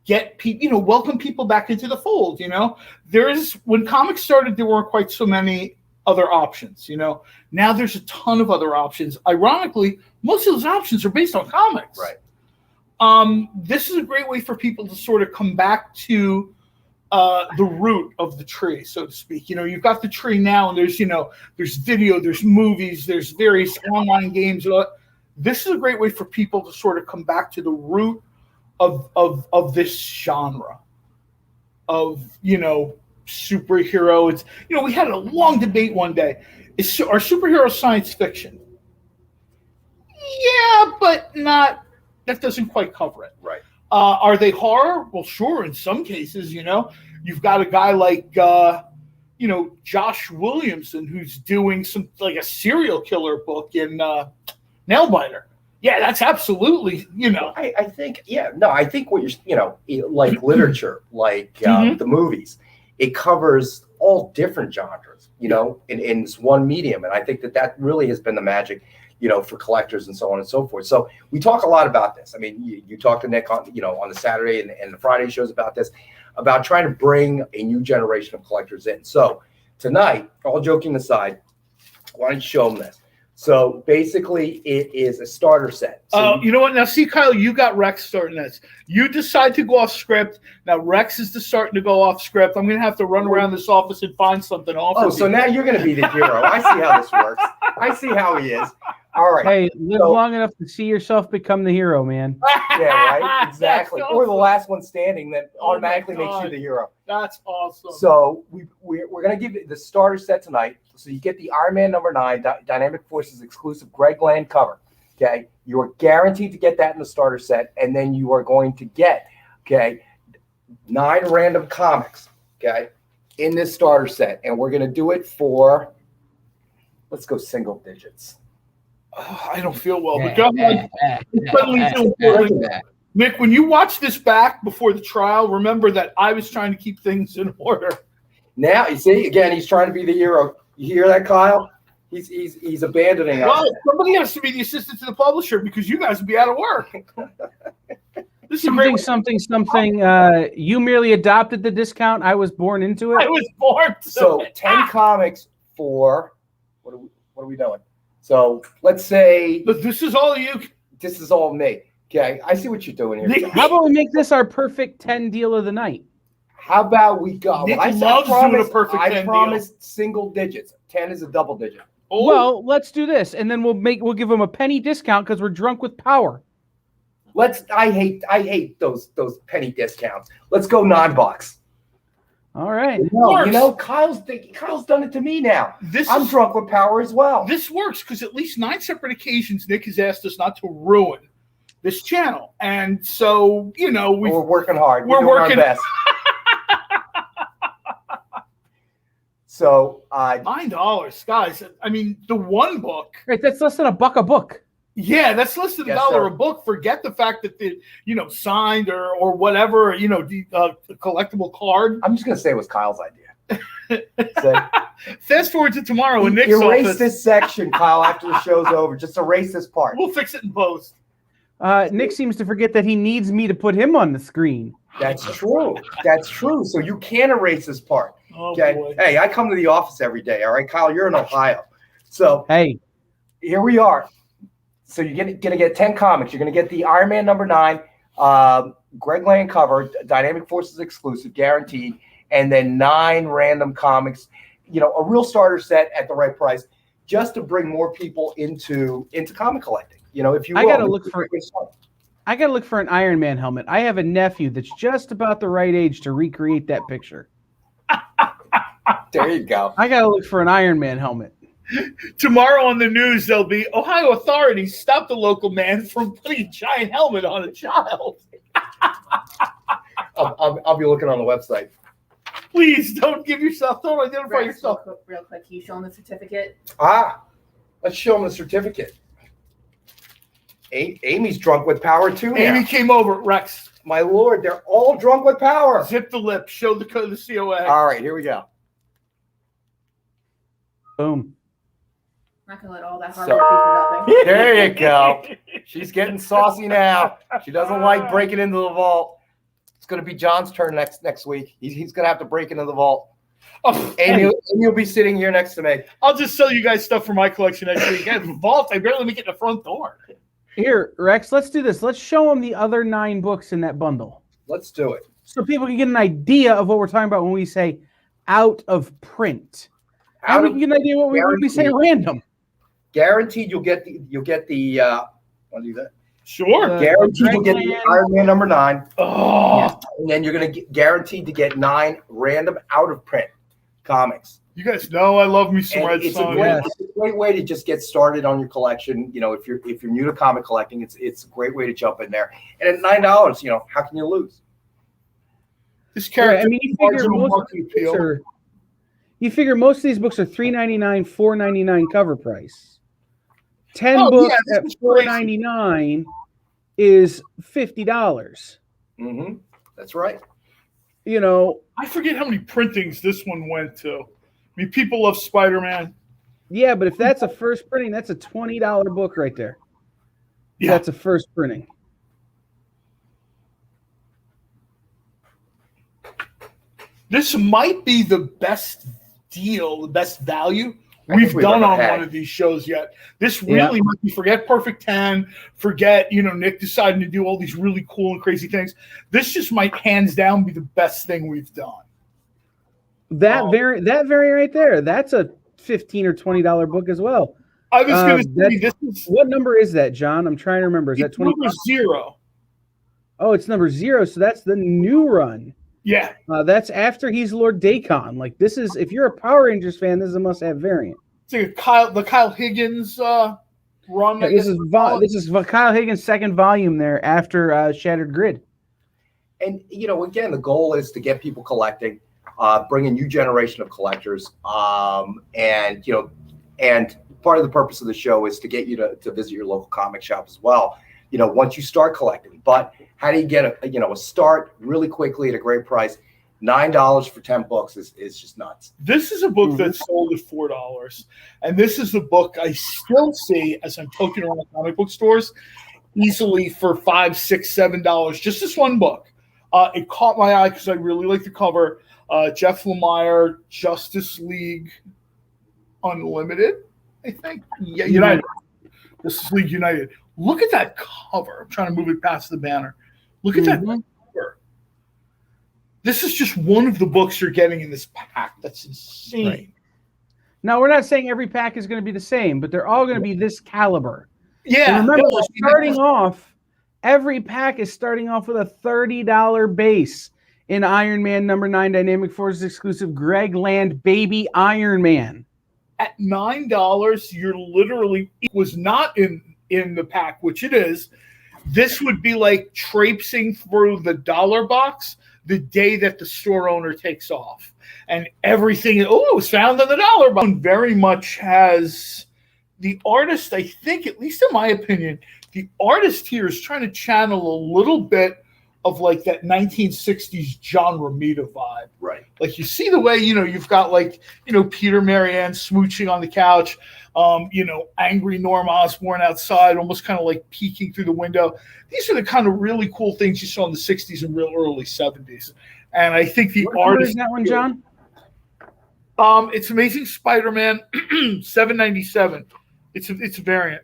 get people, welcome people back into the fold. When comics started, there weren't quite so many other options. Now there's a ton of other options. Ironically, most of those options are based on comics. Right. This is a great way for people to sort of come back to the root of the tree, so to speak. You've got the tree now, and there's video, there's movies, there's various online games. This is a great way for people to sort of come back to the root of this genre of superhero. It's we had a long debate one day. Are superheroes science fiction? Yeah, but not. That doesn't quite cover it. Right. Are they horror? Well, sure. In some cases, you've got a guy like Josh Williamson who's doing some like a serial killer book in Nailbiter. Yeah, that's absolutely, I think, I think what you're, like literature, like the movies, it covers all different genres, in this one medium. And I think that really has been the magic, for collectors and so on and so forth. So we talk a lot about this. I mean, you talk to Nick on, on the Saturday and the Friday shows about this, about trying to bring a new generation of collectors in. So tonight, all joking aside, why don't you show them this? So basically, it is a starter set. So you know what? Now, see, Kyle, you got Rex starting this. You decide to go off script. Now, Rex is starting to go off script. I'm going to have to run around this office and find something off. So now you're going to be the hero. I see how this works. I see how he is. All right. Hey, live So- long enough to see yourself become the hero, man. Yeah, right. Exactly. That's Or the awesome. last one standing that Oh my automatically makes you God. the hero. That's awesome. So we're going to give you the starter set tonight. So you get the Iron Man #9 Dynamic Forces exclusive Greg Land cover. Okay, you are guaranteed to get that in the starter set, and then you are going to get 9 random comics. Okay, in this starter set, and we're going to do it for. Let's go single digits. Oh, I don't feel well, but go ahead. Suddenly feel Look poorly. at that. Nick, when you watch this back before the trial, remember that I was trying to keep things in order. Now you see again, he's trying to be the hero. You hear that, Kyle? He's abandoning us. Well, somebody has to be the assistant to the publisher because you guys would be out of work. This is a great. Something. You merely adopted the discount. I was born into I it. was born. So 10 comics for what are we doing? So let's say But this is all you. this is all me. Okay, I see what you're doing here. John. How about we make this our perfect 10 deal of the night? How about we go? Nick I loves doing a perfect 10 I deal. promised single digits. 10 is a double digit. Oh, Well, let's do this, and then we'll give them a penny discount because we're drunk with power. I hate those penny discounts. Let's go $9. All right. No, Kyle's done it to me now. I'm drunk with power as well. This works because at least 9 separate occasions Nick has asked us not to ruin this channel, and so We're working hard. We're doing working- our best. So $9, guys. I mean, the one book. Right, that's less than $1 a book. Yeah, that's less than Yes, $1 sir. a book. Forget the fact that the signed or whatever the collectible card. I'm just gonna say it was Kyle's idea. So, Fast forward to tomorrow in Nick's erase office. this section, Kyle, after the show's over. Just erase this part. We'll fix it in post. Nick seems to forget that he needs me to put him on the screen. That's true. That's true. So you can erase this part. Oh Okay. boy. Hey, I come to the office every day. All right, Kyle, you're in Ohio. So Hey, here we are. So you're gonna get 10 comics. You're gonna get the Iron Man #9, Greg Land cover, Dynamic Forces exclusive, guaranteed, and then 9 random comics. A real starter set at the right price, just to bring more people into comic collecting. If you I will, gotta look for an Iron Man helmet. I have a nephew that's just about the right age to recreate that picture. There you go. I gotta look for an Iron Man helmet. Tomorrow on the news, there'll be Ohio authorities stopped a local man from putting a giant helmet on a child. I'll be looking on the website. Please don't identify Rex, yourself. real quick, can you show them the certificate? Let's show them the certificate. Amy's drunk with power too now. Amy came over. Rex, My lord, they're all drunk with power. zip the lip. Show the code of the COA. All right, here we go. Boom. I'm not gonna let all that hard So- work be for nothing. There you go. She's getting saucy now. She doesn't like breaking into the vault. It's going to be John's turn next week. He's going to have to break into the vault. Oh, Amy will be sitting here next to me. I'll just sell you guys stuff for my collection next week. Again, vault, I barely make it in the front door. Here, Rex, let's do this. Let's show them the other 9 books in that bundle Let's do it. so people can get an idea of what we're talking about when we say out of print. And we can get an idea what we say random. Guaranteed you'll get the want to do that? Sure. Guaranteed you'll get the Iron Man #9. Oh, And then you're going to get guaranteed to get 9 random out of print comics. you guys know I love me some And Red it's Sun. it's a great way to just get started on your collection. If you're new to comic collecting, it's a great way to jump in there. And at $9, how can you lose? This Right, character, I mean, you figure most of these books are $3.99, $4.99 cover price. 10 Oh, books yeah, at this is crazy. $4.99 is $50. Mm-hmm. That's right. I forget how many printings this one went to. I mean, people love Spider-Man. Yeah, but if that's a first printing, that's a $20 book right there. Yeah. That's a first printing. This might be the best deal, the best value I think we've we've done ever on had. one of these shows yet. This really might be, forget Perfect 10, forget, Nick deciding to do all these really cool and crazy things. This just might hands down be the best thing we've done. That variant right there, that's a $15 or $20 book as well. I was going to say, this is what number is that, John? I'm trying to remember. Is that 20? number 0. Oh, it's number 0. So that's the new run. Yeah. That's after he's Lord Dacon. Like, this is, if you're a Power Rangers fan, this is a must-have variant. It's like the Kyle Higgins run. Yeah, this is Kyle Higgins' second volume there after Shattered Grid. And, again, the goal is to get people collecting, bring a new generation of collectors. And part of the purpose of the show is to get you to visit your local comic shop as well, once you start collecting. But how do you get a start really quickly at a great price? $9 for 10 books is just nuts. This is a book that sold at $4. And this is the book I still see as I'm poking around comic book stores easily for $5, $6, $7. Just this one book. It caught my eye because I really like the cover. Jeff Lemire, Justice League Unlimited, I think. Yeah, United. Justice League United. Look at that cover. I'm trying to move it past the banner. Look at that cover. This is just one of the books you're getting in this pack. That's insane. Right. Now, we're not saying every pack is going to be the same, but they're all going to be this caliber. Yeah. And remember, every pack is starting off with a $30 base in Iron Man number 9 Dynamic Forces exclusive Greg Land Baby Iron Man. At $9, you're literally, it was not in the pack, which it is. This would be like traipsing through the dollar box the day that the store owner takes off. And everything, it was found in the dollar box. Very much has the artist, I think, at least in my opinion, the artist here is trying to channel a little bit of like that 1960s John Romita vibe. Right. Like you see the way, you've got like, Peter Marianne smooching on the couch, angry Norm Osborn outside, almost kind of like peeking through the window. These are the kind of really cool things you saw in the 60s and real early 70s. And I think the artist. Is that one, John? It's Amazing Spider-Man, $7.97. It's a variant.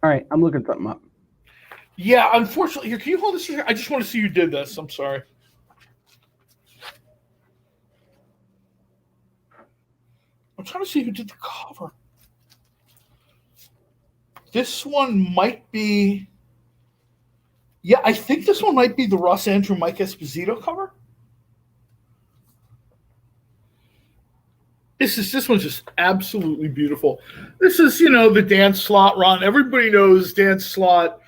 All right, I'm looking something up. Yeah, unfortunately, here, can you hold this here? I just want to see you did this. I'm sorry. I'm trying to see who did the cover. This one might be. Yeah, I think this one might be the Ross Andrew Mike Esposito cover. This one's just absolutely beautiful. This is, the Dan Slott run. Everybody knows Dan Slott.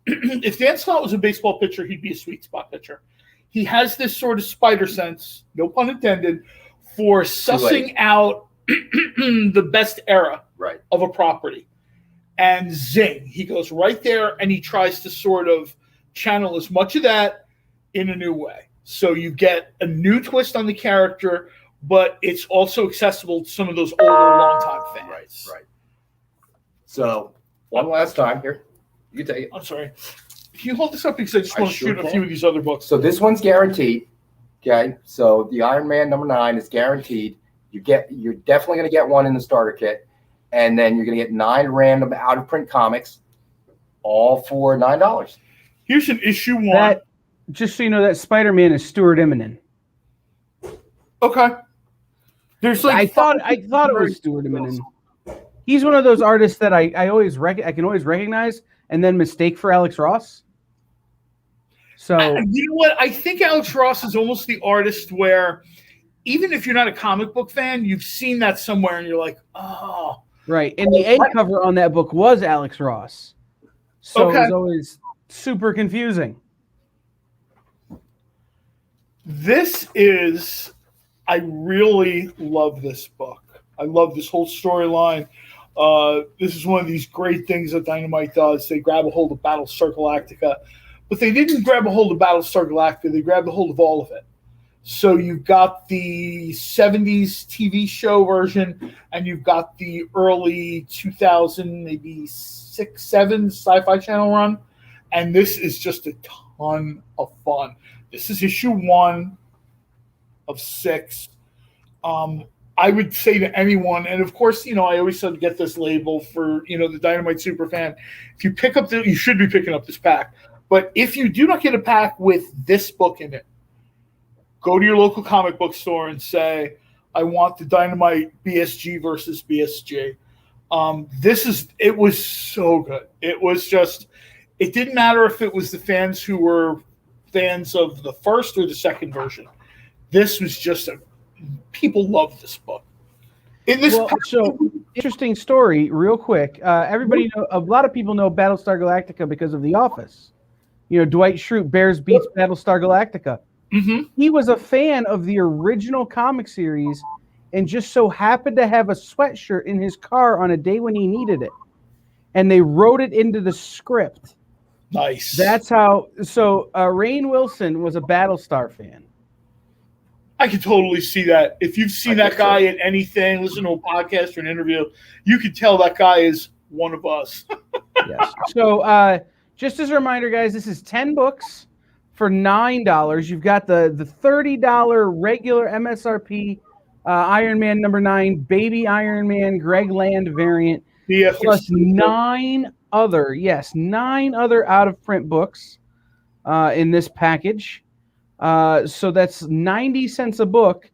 If Dan Slott was a baseball pitcher, he'd be a sweet spot pitcher. He has this sort of spider sense, no pun intended, for sussing out the best era of a property. And zing, he goes right there and he tries to sort of channel as much of that in a new way. So you get a new twist on the character, but it's also accessible to some of those older, longtime fans. Right. So, one last time here. You can take it. I'm sorry. Can you hold this up because I just want to shoot a few of these other books. So this one's guaranteed. Okay. So the Iron Man number 9 is guaranteed. You're definitely going to get one in the starter kit, and then you're going to get 9 random out of print comics, all for $9. Here's an issue 1. Just so you know, that Spider-Man is Stuart Immonen. Okay. There's like I thought it was Stuart Immonen. He's one of those artists that I can always recognize and then mistake for Alex Ross. So you know what? I think Alex Ross is almost the artist where even if you're not a comic book fan, you've seen that somewhere and you're like, oh. Right. And the A cover on that book was Alex Ross. So it was always super confusing. I really love this book. I love this whole storyline. This is one of these great things that Dynamite does. They grab a hold of Battlestar Galactica, but they didn't grab a hold of Battlestar Galactica. They grabbed a hold of all of it. So you've got the 70s TV show version, and you've got the early 2000, maybe 6, 7 Sci-Fi Channel run. And this is just a ton of fun. This is issue 1 of 6. I would say to anyone, and of course, I always said to get this label for, the Dynamite Superfan. If you pick up you should be picking up this pack. But if you do not get a pack with this book in it, go to your local comic book store and say, I want the Dynamite BSG versus BSG. It was so good. It was just, it didn't matter if it was the fans who were fans of the first or the second version. This was just people loved this book. So interesting story, real quick. Everybody know, a lot of people know Battlestar Galactica because of The Office. Dwight Schrute, Bears beats Battlestar Galactica. Mm-hmm. He was a fan of the original comic series and just so happened to have a sweatshirt in his car on a day when he needed it. And they wrote it into the script. Nice. That's how. So Rainn Wilson was a Battlestar fan. I can totally see that. If you've seen that guy at anything, listen to a podcast or an interview, you can tell that guy is one of us. Yes. So just as a reminder, guys, this is 10 books for $9. You've got the $30 regular MSRP Iron Man #9 Baby Iron Man Greg Land variant, plus 9 other out of print books in this package. So that's 90 cents a book,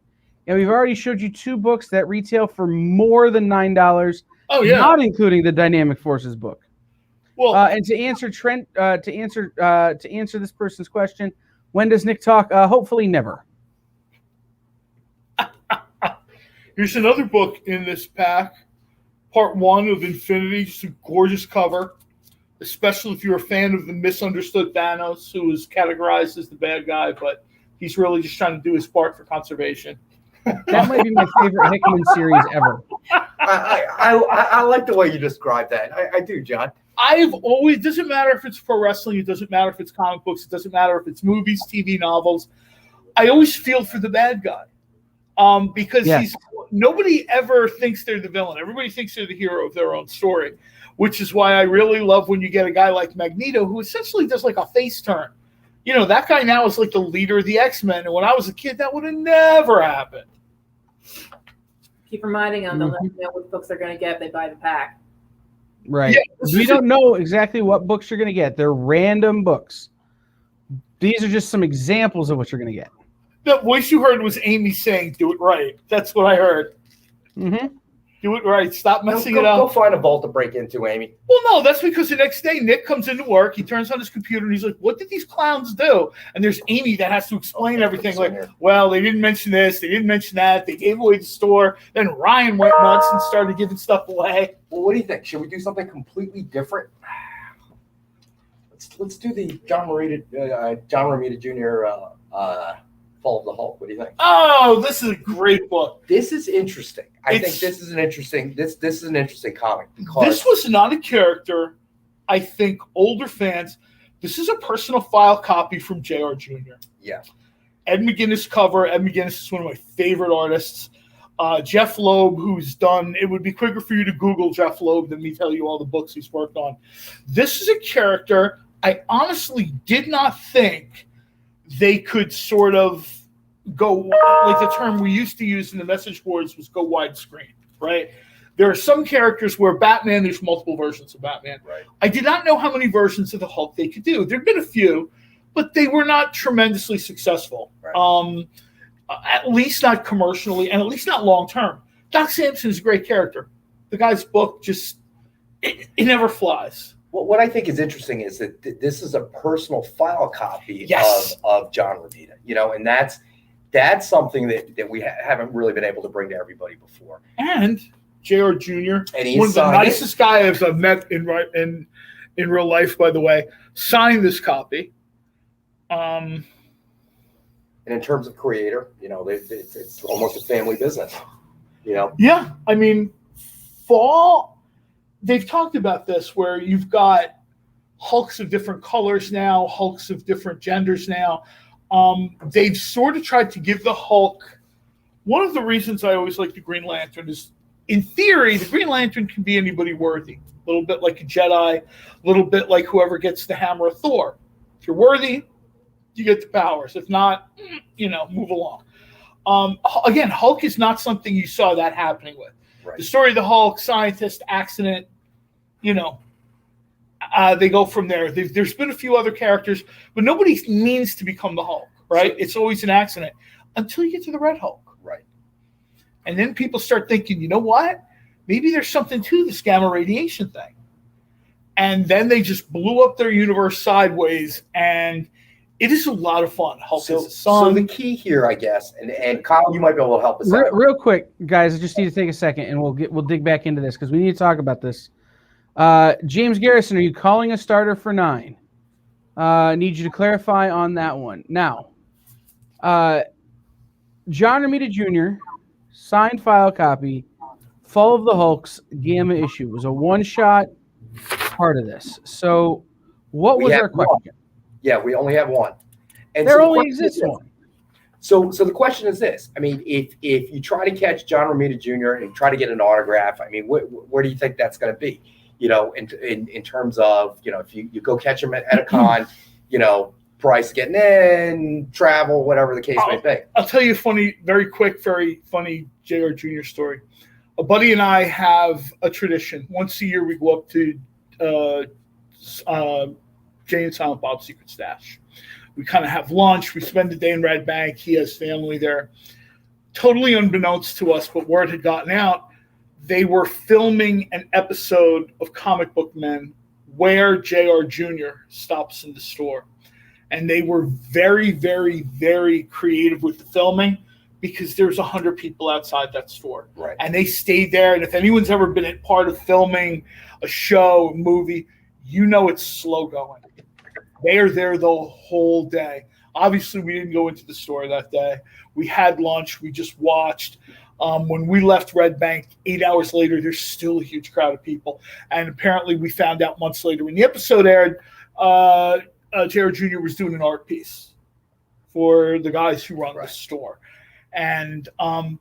and we've already showed you 2 books that retail for more than $9. Oh yeah, not including the Dynamic Forces book. Well, and to answer this person's question, when does Nick talk? Hopefully never. Here's another book in this pack, Part 1 of Infinity, just a gorgeous cover. Especially if you're a fan of the misunderstood Thanos, who is categorized as the bad guy, but he's really just trying to do his part for conservation. That might be my favorite Hickman series ever. I like the way you described that. I do, John. I've always, doesn't matter if it's pro wrestling, it doesn't matter if it's comic books, it doesn't matter if it's movies, TV, novels. I always feel for the bad guy. Because nobody ever thinks they're the villain. Everybody thinks they're the hero of their own story. Which is why I really love when you get a guy like Magneto, who essentially does like a face turn. That guy now is like the leader of the X-Men. And when I was a kid, that would have never happened. Keep reminding them to let them know what books they're going to get if they buy the pack. Right. Yeah, we don't know exactly what books you're going to get. They're random books. These are just some examples of what you're going to get. The voice you heard was Amy saying, do it right. That's what I heard. Mm-hmm. Do it right. Stop messing it up. Go up. find a vault to break into, Amy. Well, no, that's because the next day Nick comes into work. He turns on his computer and he's like, what did these clowns do? And there's Amy that has to explain everything. Like, well, they didn't mention this. They didn't mention that. They gave away the store. Then Ryan went nuts and started giving stuff away. Well, what do you think? Should we do something completely different? Let's do the John Romita Jr. Fall of the Hulk. What do you think? Oh, this is a great book. This is interesting. I think this is an interesting comic because this was not a character. I think older fans. This is a personal file copy from JR Jr. Yeah. Ed McGuinness cover. Ed McGuinness is one of my favorite artists. Jeff Loeb, who's done. It would be quicker for you to Google Jeff Loeb than me tell you all the books he's worked on. This is a character I honestly did not think they could sort of go, like the term we used to use in the message boards was go widescreen, right? There are some characters where Batman, there's multiple versions of Batman. Right. I did not know how many versions of the Hulk they could do. There have been a few, but they were not tremendously successful. Right. At least not commercially, and at least not long term. Doc Samson is a great character. The guy's book just, it never flies. Well, what I think is interesting is that this is a personal file copy of John Romita, and that's something that we haven't really been able to bring to everybody before. And JR Jr., and one of the nicest guys I've met in real life, by the way, signed this copy. And in terms of creator, it's almost a family business. Yeah, I mean, they've talked about this where you've got Hulks of different colors now, Hulks of different genders now. They've sort of tried to give the Hulk. One of the reasons I always like the Green Lantern is, in theory, the Green Lantern can be anybody worthy. A little bit like a Jedi, a little bit like whoever gets the hammer of Thor. If you're worthy, you get the powers. If not, move along. Again, Hulk is not something you saw that happening with. Right. The story of the Hulk, scientist, accident, they go from there. There's been a few other characters, but nobody means to become the Hulk, right? It's always an accident. until you get to the Red Hulk. Right. And then people start thinking, you know what? Maybe there's something to this gamma radiation thing. And then they just blew up their universe sideways, and it is a lot of fun. Hulk is a So son. the key here, I guess, and Kyle, you might be able to help us out. Real quick, guys, I just need to take a second, and we'll dig back into this because we need to talk about this. James Garrison, are you calling a starter for 9? Need you to clarify on that one. Now, John Romita Jr. signed file copy, Fall of the Hulks Gamma issue was a one-shot part of this. So, what was our question? Yeah, we only have one. And There so only exists one. So the question is this. I mean, if you try to catch John Romita Jr. and try to get an autograph, I mean, where do you think that's going to be? You know, in terms of, you know, if you go catch him at a con, you know, price getting in, travel, whatever the case may be. I'll tell you a funny, very quick, very funny JR Jr. story. A buddy and I have a tradition. Once a year, we go up to Jay and Silent Bob's Secret Stash. We kind of have lunch. We spend the day in Red Bank. He has family there. Totally unbeknownst to us, but word had gotten out. They were filming an episode of Comic Book Men where JR Jr. stops in the store. And they were very, very, very creative with the filming because there's 100 people outside that store. Right. And they stayed there. And if anyone's ever been a part of filming a show, a movie, you know it's slow going. They are there the whole day. Obviously, we didn't go into the store that day. We had lunch. We just watched. When we left Red Bank, 8 hours later, there's still a huge crowd of people. And apparently, we found out months later when the episode aired, JR Jr. was doing an art piece for the guys who run the store. And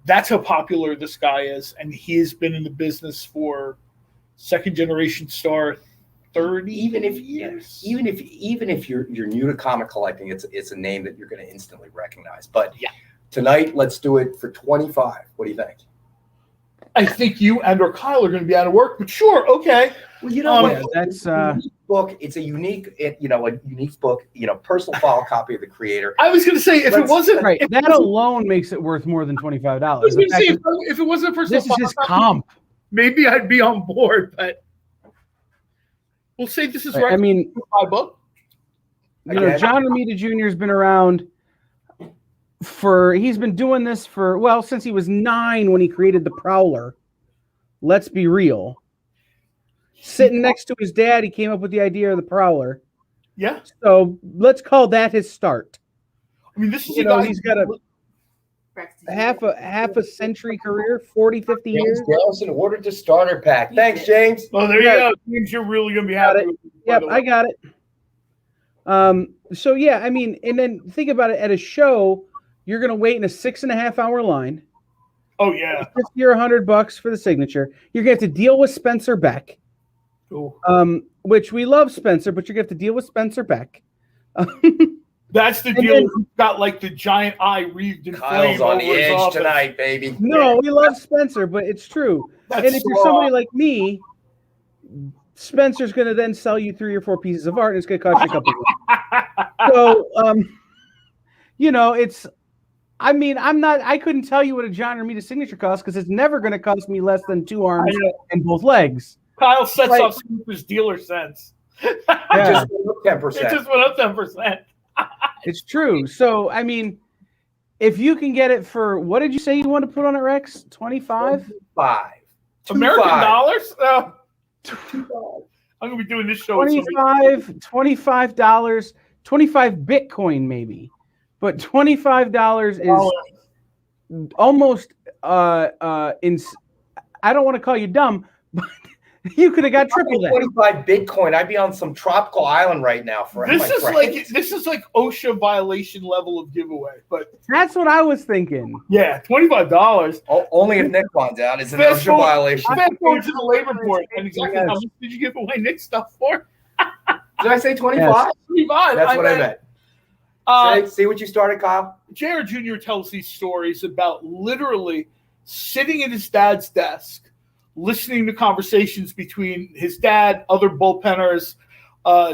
that's how popular this guy is. And he has been in the business for second-generation star 30 years. Even if you're new to comic collecting, it's a name that you're going to instantly recognize. But tonight, let's do it for 25. What do you think? I think you and or Kyle are going to be out of work, but sure, okay. Well, you know what? That's book. It's a unique book. You know, personal file copy of the creator. I was going to say if it wasn't right, that alone makes it worth more than $25. I was going to say if it wasn't a personal this is his file comp. copy, maybe I'd be on board, but we'll say this is right. I mean, my book. You know, John Romita Jr. has been around he's been doing this since he was 9 when he created the Prowler. Let's be real. Sitting next to his dad, he came up with the idea of the Prowler. Yeah. So let's call that his start. I mean, this is he's got a half a century career, 40, 50 years. James ordered the starter pack. Thanks, James. Oh, there you go. James, you're really going to be happy with it. Yep, I got it. So yeah, I mean, and then think about it. At a show, you're going to wait in a 6.5 hour line. Oh yeah, $50 or $100 for the signature. You're going to have to deal with Spencer Beck. Ooh. Which we love Spencer, but you're going to have to deal with Spencer Beck. That's the deal. He's got like the giant eye wreathed in Kyle's flame on over the his edge office. tonight, baby. No, we love Spencer, but it's true. That's and if you're somebody like me, Spencer's going to then sell you 3 or 4 pieces of art, and it's going to cost you a couple of So, you know, I couldn't tell you what a John Romita signature costs because it's never going to cost me less than 2 arms and both legs. Kyle sets off some of his dealer sense. Yeah. Just went up 10%. It just went up 10%. It's true. So, I mean, if you can get it for, what did you say you want to put on it, Rex? 25? 5. American dollars? I'm going to be doing this show. $25, $25, 25 Bitcoin maybe. But $25 is almost I don't want to call you dumb, but you could have got triple that. 25 Bitcoin. I'd be on some tropical island right now for this is like OSHA violation level of giveaway. But that's what I was thinking. Yeah, $25. Only if Nick finds out. It's an OSHA violation. Fast forward to the labor board. And exactly how much did you give away Nick's stuff for? Did I say 25? Yes. 25. That's what I meant. See what you started, Kyle? JR Jr. tells these stories about literally sitting at his dad's desk, listening to conversations between his dad, other bullpenners,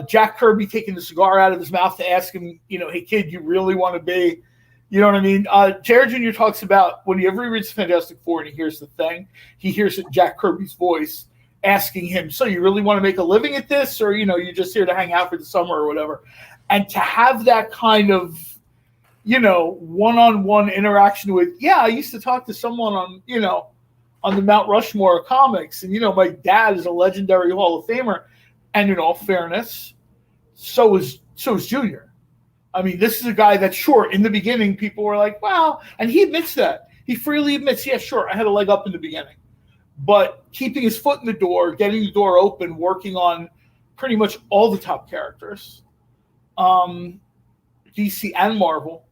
Jack Kirby taking the cigar out of his mouth to ask him, hey, kid, you really want to be, You know what I mean? Jared Jr. talks about whenever he reads Fantastic Four and he hears the Thing, he hears Jack Kirby's voice asking him, so you really want to make a living at this, or, you're just here to hang out for the summer or whatever. And to have that kind of, one-on-one interaction with, I used to talk to someone on the Mount Rushmore of comics. And, my dad is a legendary Hall of Famer. And in all fairness, so is Junior. I mean, this is a guy that, sure, in the beginning, people were like, wow. And he admits that. He freely admits, yeah, sure, I had a leg up in the beginning. But keeping his foot in the door, getting the door open, working on pretty much all the top characters, DC and Marvel,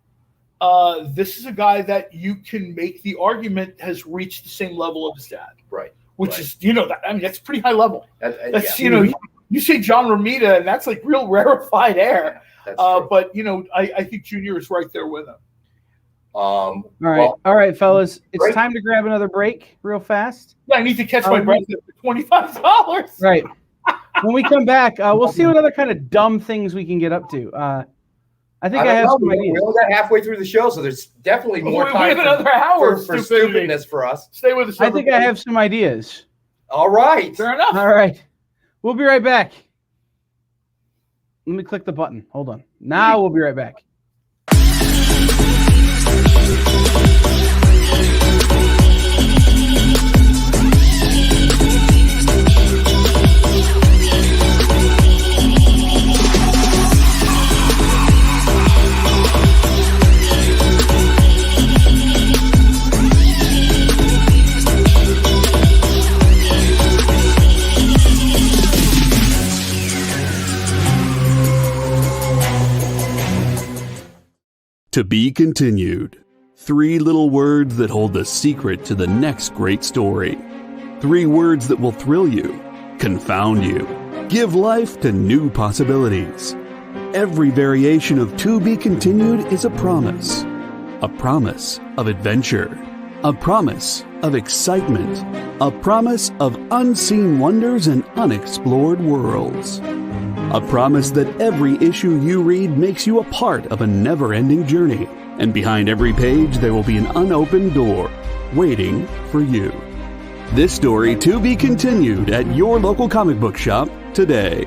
this is a guy that you can make the argument has reached the same level of his dad. Right. Which is, that's pretty high level. That's, yeah. You say John Romita, and that's like real rarefied air. But, I think Junior is right there with him. All right, fellas. It's time to grab another break real fast. Yeah, I need to catch my breath for $25. Right. When we come back, we'll see what other kind of dumb things we can get up to. I think I have some ideas. We only got halfway through the show, so there's definitely more time for another hour for stupidness for us. Stay with us. I think I have some ideas. All right. Fair enough. All right. We'll be right back. Let me click the button. Hold on. Now we'll be right back. To be continued. 3 little words that hold the secret to the next great story. 3 words that will thrill you, confound you, give life to new possibilities. Every variation of To Be Continued is a promise of adventure, a promise of excitement, a promise of unseen wonders and unexplored worlds. A promise that every issue you read makes you a part of a never-ending journey, and behind every page there will be an unopened door waiting for you. This story to be continued at your local comic book shop today.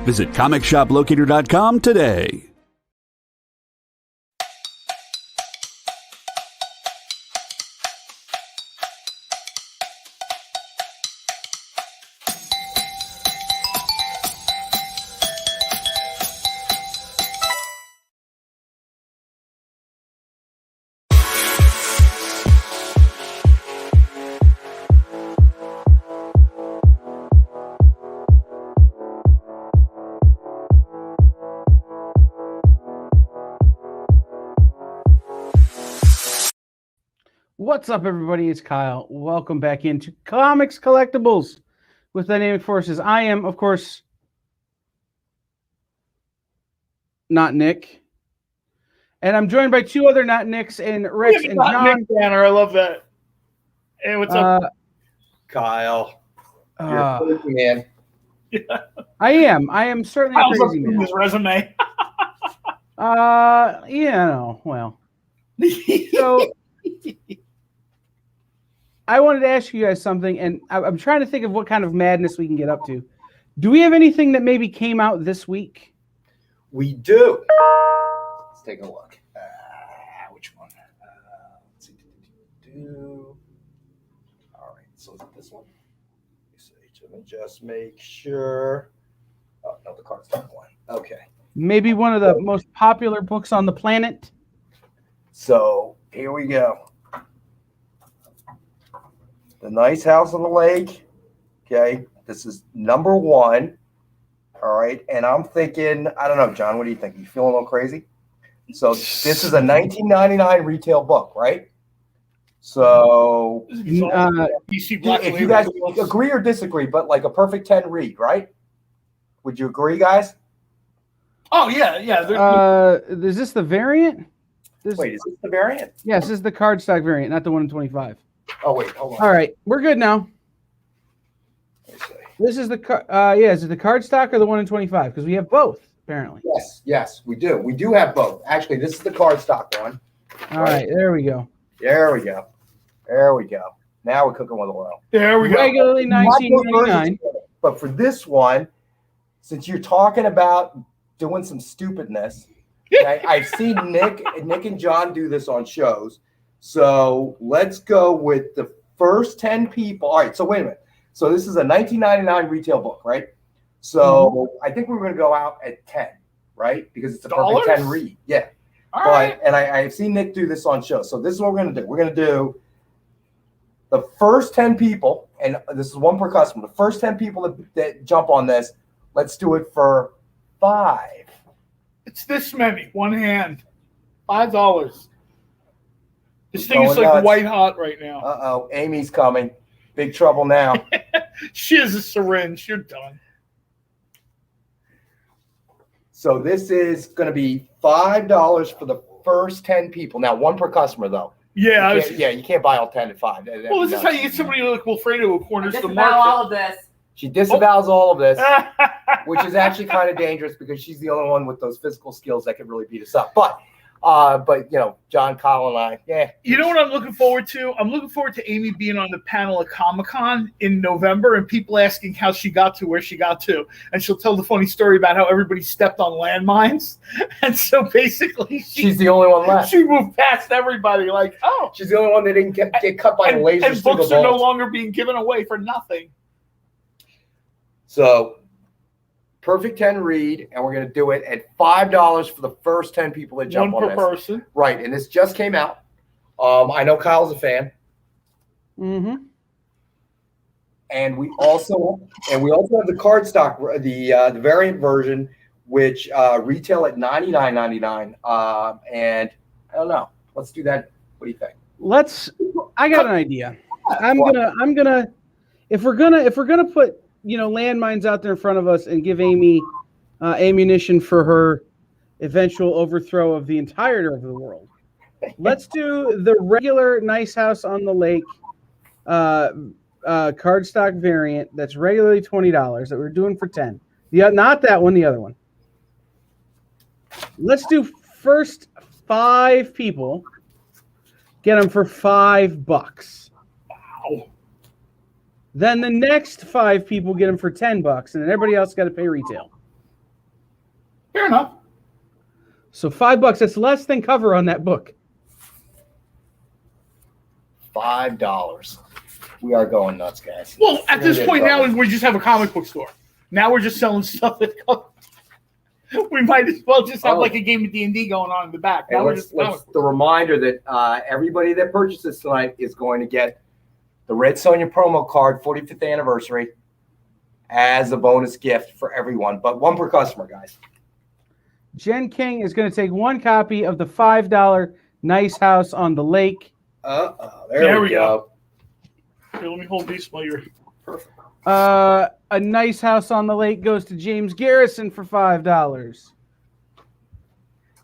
Visit comicshoplocator.com today. What's up, everybody? It's Kyle. Welcome back into Comics Collectibles with Dynamic Forces. I am, of course, not Nick. And I'm joined by 2 other not Nicks, and Rex and John. Nick Banner, I love that. Hey, what's up? Kyle. You're a crazy man. I am certainly a crazy man. His resume. Well. So I wanted to ask you guys something, and I'm trying to think of what kind of madness we can get up to. Do we have anything that maybe came out this week? We do. Let's take a look. Which one? Let's see. All right. So is it this one? Let me just make sure. Oh, no, the card's not one. Okay. Maybe one of the most popular books on the planet? So here we go. The Nice House on the Lake. Okay. This is number 1. All right. And I'm thinking, I don't know, John, what do you think? You feeling a little crazy? So this is a 1999 retail book, right? So if you guys agree or disagree, but like a perfect 10 read, right? Would you agree, guys? Oh, yeah. Is this the variant? Wait, is this the variant? Yes, this is the cardstock variant, not the 1 in 25. Oh, wait, hold on. All right, we're good now. This is the is it the cardstock or the 1 in 25? Because we have both, apparently. Yes, we do. We do have both. Actually, this is the cardstock one. All right, there we go. There we go. There we go. Now we're cooking with oil. There we go. Regularly $19.99. But for this one, since you're talking about doing some stupidness, I've seen Nick and John do this on shows. So let's go with the first 10 people. All right, so wait a minute. So this is a $19.99 retail book, right? So I think we were going to go out at 10, right? Because it's a perfect 10 read. Yeah. All right. And I've seen Nick do this on shows. So this is what we're going to do. We're going to do the first 10 people, and this is one per customer. The first 10 people that jump on this, let's do it for $5. It's this many. One hand. $5. This thing is Going like nuts. white hot right now. Uh-oh, Amy's coming. Big trouble now. She has a syringe. You're done. So this is going to be $5 for the first 10 people. Now, one per customer, though. Yeah. You can't buy all 10 at $5. Well, this is how you get somebody like Wilfredo who corners the Disavow market. all of this. She disavows all of this, which is actually kind of dangerous because she's the only one with those physical skills that could really beat us up. But you know, John, Colin, and I, yeah. You know what I'm looking forward to? I'm looking forward to Amy being on the panel at Comic-Con in November and people asking how she got to where she got to. And she'll tell the funny story about how everybody stepped on landmines. And so basically she's the only one left. She moved past everybody like, oh. She's the only one that didn't get cut by the laser. And books are no longer being given away for nothing. So, perfect 10 read, and we're going to do it at $5 for the first 10 people that jump on One this. per person. Right, and this just came out. I know Kyle's a fan. Mm-hmm. And we also have the card stock, the variant version, which retail at $99.99. And I don't know. Let's do that. What do you think? I got an idea. I'm gonna if we're gonna put landmines out there in front of us and give Amy ammunition for her eventual overthrow of the entirety of the world. Let's do the regular Nice House on the Lake cardstock variant that's regularly $20 that we're doing for $10. Not that one, the other one. Let's do first 5 people. Get them for $5. Wow. Then the next 5 people get them for $10, and then everybody else got to pay retail. Fair enough. So $5. That's less than cover on that book. $5. We are going nuts, guys. Well, at this point now, we just have a comic book store. Now we're just selling stuff that we might as well just have like a game of D&D going on in the back. Now we're just the reminder that everybody that purchases tonight is going to get the Red Sonja promo card, 45th anniversary, as a bonus gift for everyone, but one per customer, guys. Jen King is going to take 1 copy of the $5 Nice House on the Lake. There we go. Here, let me hold these while you're perfect. A Nice House on the Lake goes to James Garrison for $5.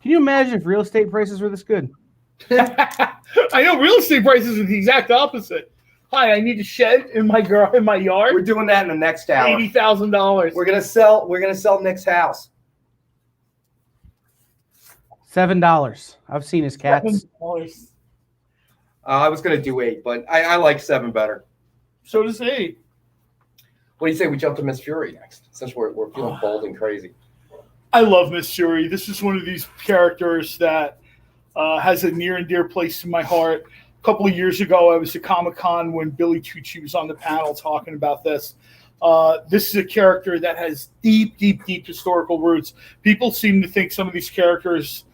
Can you imagine if real estate prices were this good? I know real estate prices are the exact opposite. Hi, I need a shed in my yard. We're doing that in the next hour. $80,000. We're gonna sell Nick's house. $7. I've seen his cats. $7. I was gonna do 8, but I like 7 better. So does 8. What do you say we jump to Miss Fury next? Since we're feeling bold and crazy. I love Miss Fury. This is one of these characters that has a near and dear place in my heart. A couple of years ago, I was at Comic-Con when Billy Tucci was on the panel talking about this. This is a character that has deep, deep, deep historical roots. People seem to think some of these characters,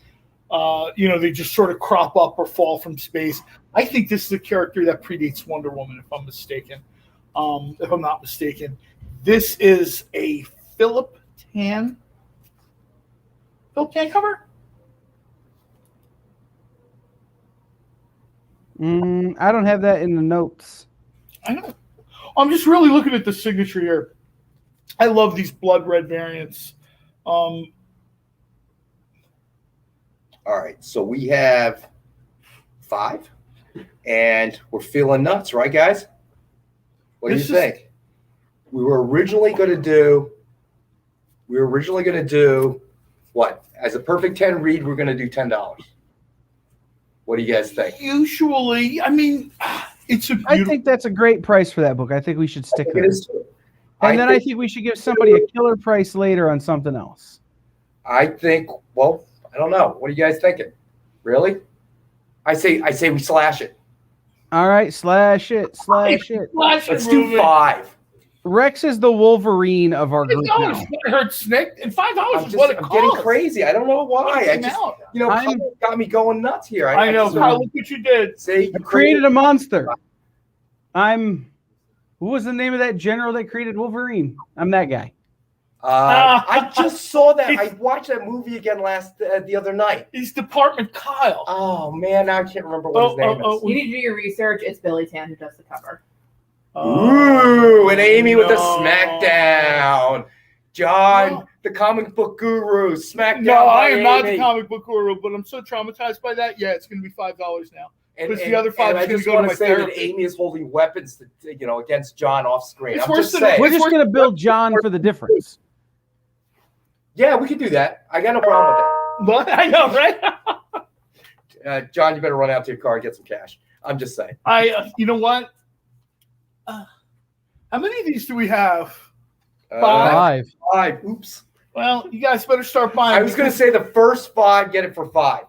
they just sort of crop up or fall from space. I think this is a character that predates Wonder Woman, if I'm mistaken. If I'm not mistaken. This is a Philip Tan cover? I don't have that in the notes. I know. I'm just really looking at the signature here. I love these blood red variants. All right, so we have 5, and we're feeling nuts, right, guys? What do you think? We were originally going to do what? As a perfect 10 read, we're going to do $10. What do you guys think? Usually, I mean, it's a I beautiful. think that's a great price for that book. I think we should stick It with it. is too. And then I think we should give somebody a killer price later on something else. I think. Well, I don't know. What are you guys thinking? Really? I say we slash it. All right, slash it. Let's do 5. Rex is the Wolverine of our group now. $5 hurts, Nick, and $5 is what it I'm costs. getting crazy. I don't know why. I just, Kyle got me going nuts here. I know. Kyle, look what you did. See, I created a monster. Who was the name of that general that created Wolverine? I'm that guy. I just saw that. I watched that movie again the other night. He's Department Kyle. Oh man, now I can't remember what his name is. You need to do your research. It's Billy Tan who does the cover. Ooh, and Amy with the SmackDown. John, the comic book guru, SmackDown. No, I am Amy. not the comic book guru, but I'm so traumatized by that. Yeah, it's going to be $5 now. Because the other $5 is going to go to my therapy. That Amy is holding weapons, against John off screen. It's I'm worse just than- saying. We're just going to build John for the difference. Yeah, we could do that. I got no problem But I know, right? with that. John, you better run out to your car and get some cash. I'm just saying. You know what? How many of these do we have? 5. 5. Oops. Well, you guys better start buying. I was going to say the first 5 get it for 5.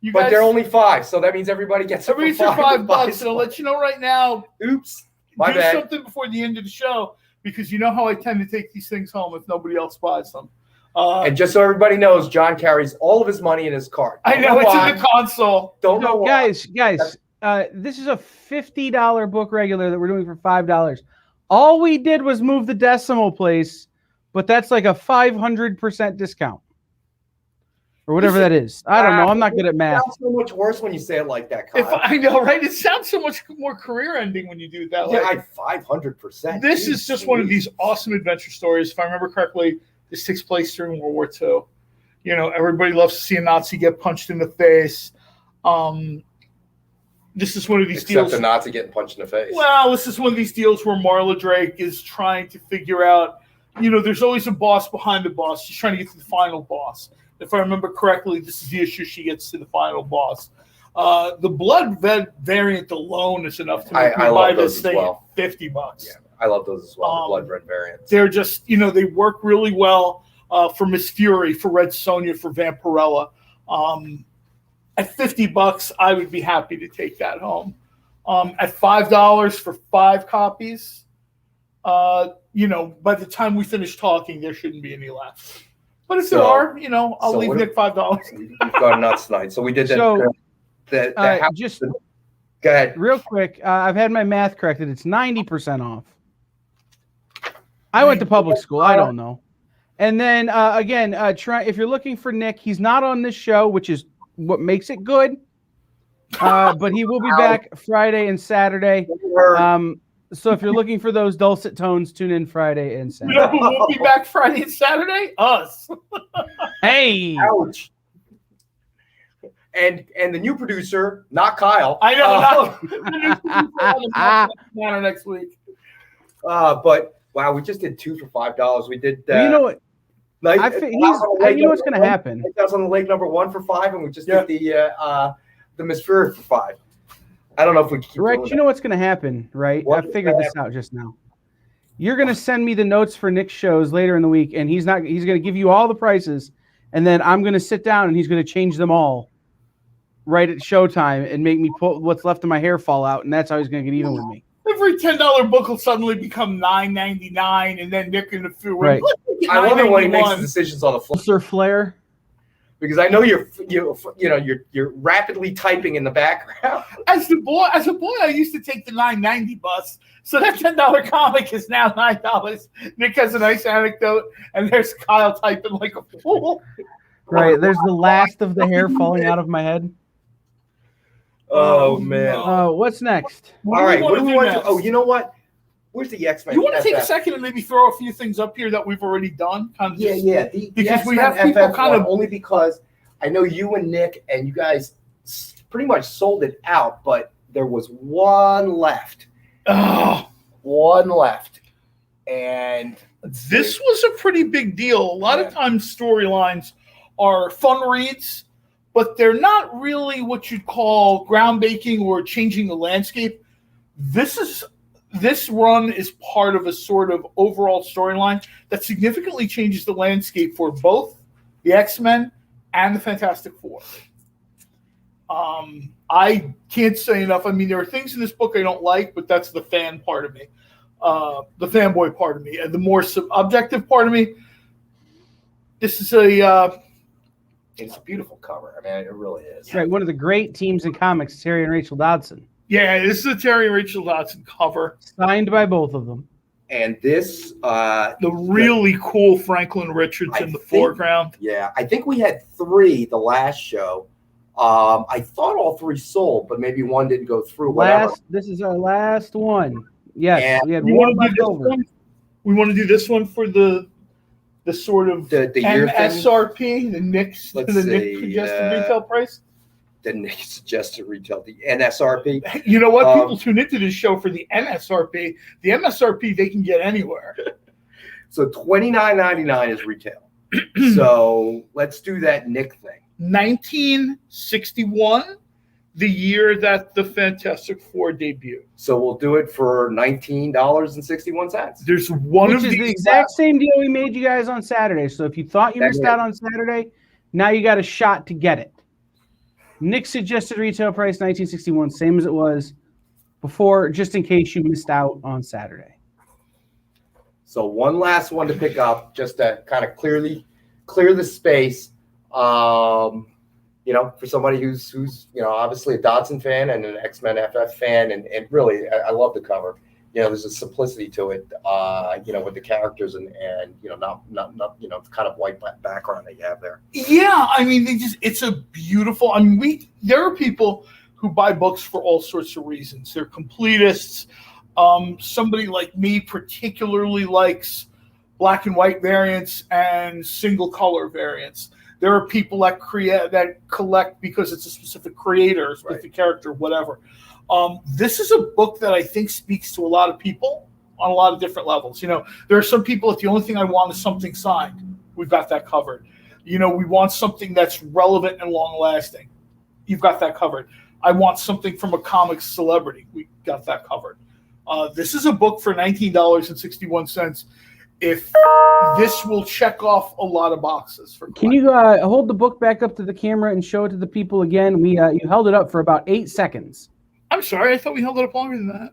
You But guys, they're only 5, so that means everybody gets it for everybody's for $5. $5. And I'll let you know right now. Oops. My Do bad. something before the end of the show, because you know how I tend to take these things home if nobody else buys them. And just so everybody knows, John carries all of his money in his cart. I know it's in the console. Don't know why. Guys, this is a $50 book regular that we're doing for $5. All we did was move the decimal place, but that's like a 500% discount. Or whatever that is. I don't know. I'm not good at math. It sounds so much worse when you say it like that, Kyle. I know, right? It sounds so much more career ending when you do it that way. Yeah, 500%. This is just one of these awesome adventure stories. If I remember correctly, this takes place during World War II. Everybody loves to see a Nazi get punched in the face. This is one of these deals. Except the Nazi getting punched in the face. Well, this is one of these deals where Marla Drake is trying to figure out, there's always a boss behind the boss. She's trying to get to the final boss. If I remember correctly, this is the issue she gets to the final boss. The blood variant alone is enough to make me buy this thing at $50. Yeah, I love those as well, the blood red variants. They're just, they work really well for Miss Fury, for Red Sonja, for Vampirella. At $50, I would be happy to take that home. At $5 for 5 copies, by the time we finish talking, there shouldn't be any left. But if there are, I'll leave Nick $5. You've gone nuts tonight. So we did that. So, just go ahead. Real quick, I've had my math corrected. It's 90% off. I went to public school. I don't know. And then, again, if you're looking for Nick, he's not on this show, which is what makes it good. But he will be back Friday and Saturday. So if you're looking for those dulcet tones, tune in Friday and Saturday. Who will be back Friday and Saturday? Us. Hey. Ouch. And the new producer, not Kyle. I know. Next week. But wow, we just did 2 for $5. We did. You know what? Like, you know what's going to happen. That was on the leg number 1 for 5, and we just did the Miss Fury for 5. I don't know if we can keep Rex, doing you know what's going to happen, right? I figured this out just now. You're going to send me the notes for Nick's shows later in the week, and he's going to give you all the prices, and then I'm going to sit down and he's going to change them all right at showtime and make me pull what's left of my hair fall out, and that's how he's going to get even with me. Every $10 book will suddenly become $9.99, and then Nick and the few. Right. I love it when he makes the decisions on the fly. Sir Flair. Because I know you're rapidly typing in the background. As a boy, I used to take the $9.90 bus. So that $10 comic is now $9. Nick has a nice anecdote, and there's Kyle typing like a fool. Right. There's the last of the hair falling out of my head. Oh man. What's next? All right. What do we want to do? Oh, you know what? Where's the X-Men? You want to take a second and maybe throw a few things up here that we've already done? Yeah. Because we have people kind of only because I know you and Nick and you guys pretty much sold it out, but there was one left. Oh, one left, and this was a pretty big deal. A lot of times storylines are fun reads, but they're not really what you'd call groundbreaking or changing the landscape. This run is part of a sort of overall storyline that significantly changes the landscape for both the X-Men and the Fantastic Four. I can't say enough. I mean, there are things in this book I don't like, but that's the fan part of me, the fanboy part of me, and the more objective part of me. This is It's a beautiful cover. I mean, it really is. Right, one of the great teams in comics, Terry and Rachel Dodson. Yeah, this is a Terry and Rachel Dodson cover. Signed by both of them. And this, the really cool Franklin Richards in the foreground. Yeah, I think we had 3 the last show. I thought all 3 sold, but maybe one didn't go through. This is our last one. Yes, and we had one left over. We want to do this one for the sort of the year MSRP, the Nick suggested retail price. The Nick suggested retail, the NSRP. You know what? People tune into this show for the NSRP. The MSRP they can get anywhere. So $29.99 is retail. So let's do that Nick thing. 1961, the year that the Fantastic Four debuted. So we'll do it for $19.61. There's one Which of is these the exact same deal we made you guys on Saturday. So if you thought you missed out on Saturday, now you got a shot to get it. Nick suggested retail price 1961, same as it was before, just in case you missed out on Saturday. So one last one to pick up, just to kind of clear the space. For somebody who's obviously a Dodson fan and an X-Men FF fan, and really I love the cover. There's a simplicity to it, with the characters and not kind of white background that you have there. Yeah, I mean, it's a beautiful. I mean, there are people who buy books for all sorts of reasons. They're completists. Somebody like me particularly likes black and white variants and single color variants. There are people that collect because it's a specific creator, a specific character, whatever. This is a book that I think speaks to a lot of people on a lot of different levels. There are some people that the only thing I want is something signed. We've got that covered. We want something that's relevant and long lasting. You've got that covered. I want something from a comics celebrity. We got that covered. This is a book for $19.61. If this will check off a lot of boxes for. Can you hold the book back up to the camera and show it to the people again? You held it up for about 8 seconds. I'm sorry, I thought we held it up longer than that.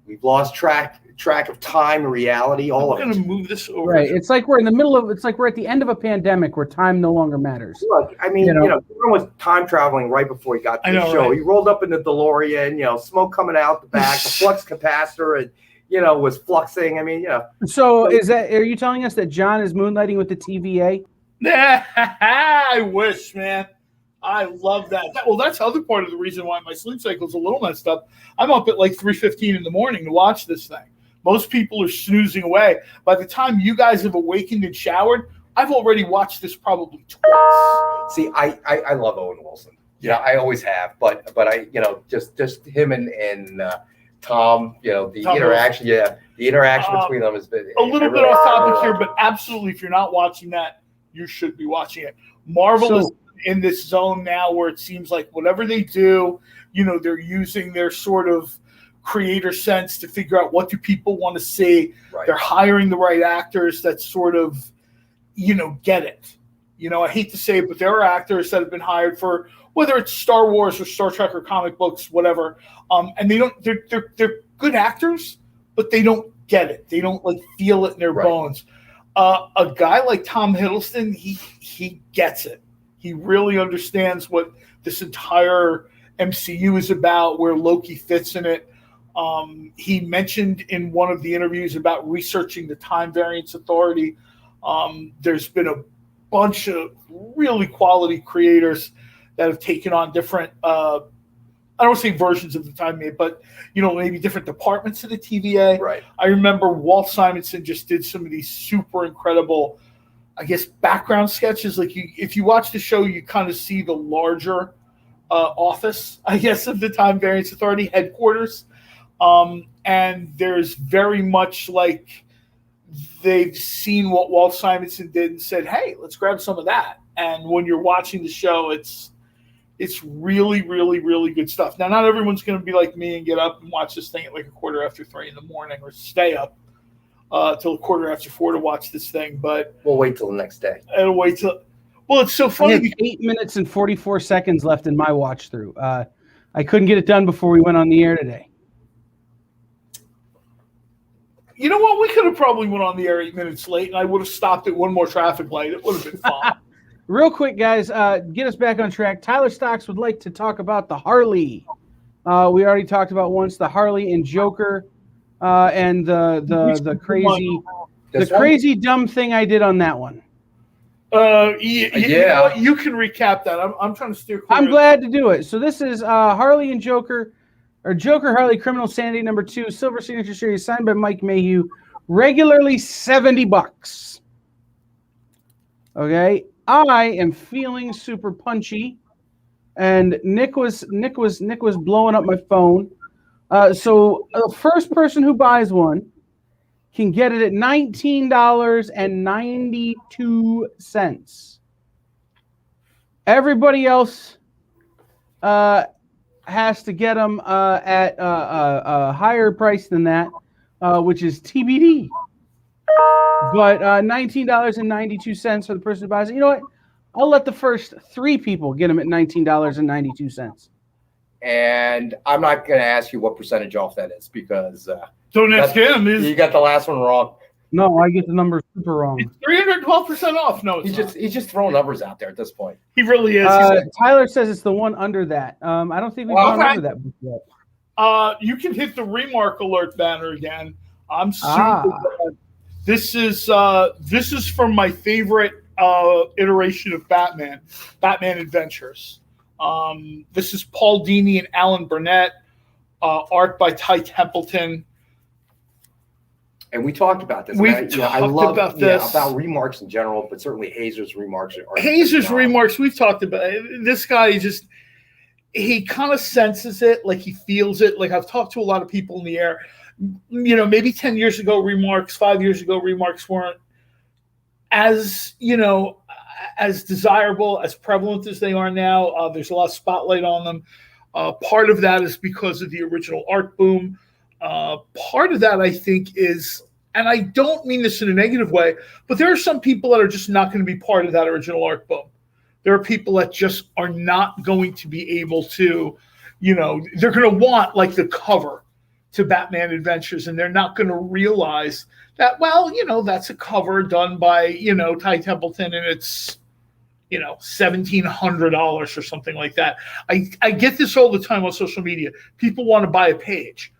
We've lost track of time and reality. I'm going to move this over. Right, it's like we're in the middle of. It's like we're at the end of a pandemic where time no longer matters. Look, I mean, everyone was time traveling right before he got to the show. Right? He rolled up in the DeLorean, smoke coming out the back, the flux capacitor, and. Was fluxing. I mean, So are you telling us that John is moonlighting with the TVA? I wish, man. I love that. Well, that's the other part of the reason why my sleep cycle is a little messed up. I'm up at like 3:15 in the morning to watch this thing. Most people are snoozing away. By the time you guys have awakened and showered, I've already watched this probably twice. See, I love Owen Wilson. Yeah, I always have. But I, just him and Tom, the interaction, the interaction between them has been a little bit off topic here, but absolutely, if you're not watching that, you should be watching it. Marvel is in this zone now where it seems like whatever they do, they're using their sort of creator sense to figure out what do people want to see. Right. They're hiring the right actors that sort of, get it. I hate to say it, but there are actors that have been hired for whether it's Star Wars or Star Trek or comic books, whatever. And they're good actors, but they don't get it. They don't feel it in their bones. A guy like Tom Hiddleston, he gets it. He really understands what this entire MCU is about, where Loki fits in it. He mentioned in one of the interviews about researching the Time Variance Authority. There's been a bunch of really quality creators that have taken on different, I don't want to say versions of the Time Made, but, maybe different departments of the TVA. Right. I remember Walt Simonson just did some of these super incredible, I guess, background sketches. If you watch the show, you kind of see the larger office, I guess, of the Time Variance Authority headquarters. And there's very much they've seen what Walt Simonson did and said, hey, let's grab some of that. And when you're watching the show, it's really, really, really good stuff. Now, not everyone's going to be like me and get up and watch this thing at like 3:15 in the morning, or stay up till 4:15 to watch this thing. But We'll wait till the next day. I'll wait till. Well, it's so I funny. have 8 minutes and 44 seconds left in my watch through. I couldn't get it done before we went on the air today. You know what? We could have probably went on the air 8 minutes late, and I would have stopped at one more traffic light. It would have been fun. Real quick, guys, get us back on track. Tyler Stocks would like to talk about the Harley. We already talked about once the Harley and Joker, and the crazy dumb thing I did on that one. Yeah. You can recap that. I'm trying to steer clear. I'm glad to do it. So this is Harley and Joker, or Joker Harley Criminal Sanity #2, Silver Signature Series, signed by Mike Mayhew, regularly $70. Okay, I am feeling super punchy, and Nick was blowing up my phone. So the first person who buys one can get it at $19.92. Everybody else has to get them at a higher price than that, which is TBD. But $19.92 for the person who buys it. You know what? I'll let the first 3 people get them at $19.92. And I'm not going to ask you what percentage off that is, because Don't ask him. you got the last one wrong. No, I get the number super wrong. It's 312% off. No, He's just throwing numbers out there at this point. he really is. Tyler says it's the one under that. I don't think we've gone over that before. You can hit the remark alert banner again. I'm super glad. This is from my favorite iteration of Batman Adventures. This is Paul Dini and Alan Burnett, art by Ty Templeton. And we talked about this. I love about remarks in general, but certainly Hazer's remarks are Hazer's remarks. We've talked about it. This guy he kind of senses it, like he feels it. Like I've talked to a lot of people in the air. You know, maybe 10 years ago, 5 years ago, remarks weren't as as desirable, as prevalent as they are now. There's a lot of spotlight on them. Part of that is because of the original art boom. Part of that, I think, is, and I don't mean this in a negative way, but there are some people that are just not going to be part of that original art boom. There are people that just are not going to be able to, they're going to want like the cover to Batman Adventures, and they're not going to realize that, that's a cover done by, Ty Templeton, and it's, $1,700 or something like that. I get this all the time on social media. People want to buy a page,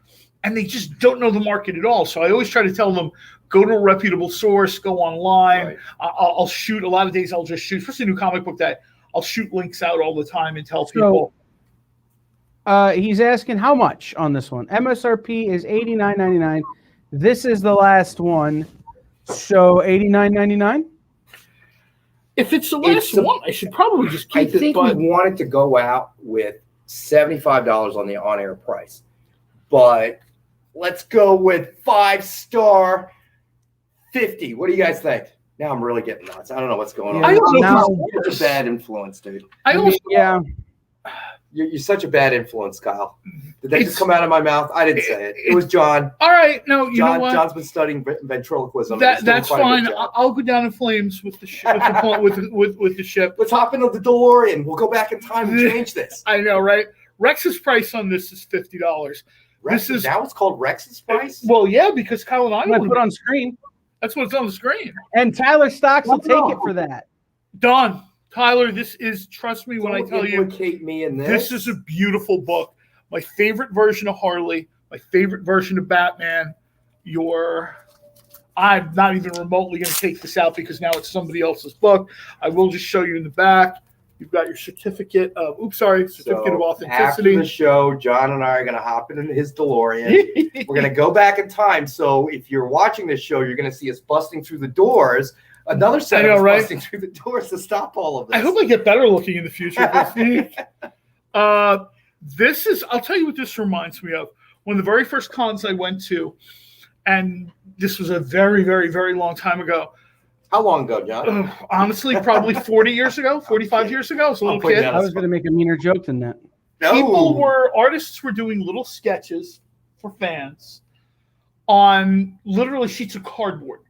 and they just don't know the market at all. So I always try to tell them, go to a reputable source, go online. Right. I'll shoot, a lot of days I'll just shoot, especially New Comic Book Day, I'll shoot links out all the time and tell people. He's asking how much on this one. MSRP is $89.99. This is the last one. So $89.99? If it's the last one, I should probably just keep it. I think we wanted to go out with $75 on the on-air price. But let's go with 5-star 50. What do you guys think? Now I'm really getting nuts. I don't know what's going on. I don't know. You're a bad influence, dude. You're such a bad influence, Kyle. Did that just come out of my mouth? I didn't say it. It was John. All right. No, you know what? John's been studying ventriloquism. That's fine. I'll go down in flames with the ship. with the ship. Let's hop into the DeLorean. We'll go back in time and change this. I know, right? Rex's price on this is $50. Now it's called Rex's price? Well, yeah, because Kyle and I put on screen. That's what's on the screen. And Tyler Stocks will take it for that. Done. Tyler, this is, trust me when I tell you, me in this is a beautiful book. My favorite version of Harley, my favorite version of Batman. I'm not even remotely going to take this out because now it's somebody else's book. I will just show you in the back. You've got your certificate of authenticity. After the show, John and I are going to hop into his DeLorean. We're going to go back in time. So if you're watching this show, you're going to see us busting through the doors. Another set of busting through the doors to stop all of this. I hope I get better looking in the future. This is, I'll tell you what this reminds me of. One of the very first cons I went to, and this was a very, very, very long time ago, How long ago, John? Honestly, probably 40 years ago, 45 years ago. I was a little kid. I was going to make a meaner joke than that. Artists were doing little sketches for fans on literally sheets of cardboard.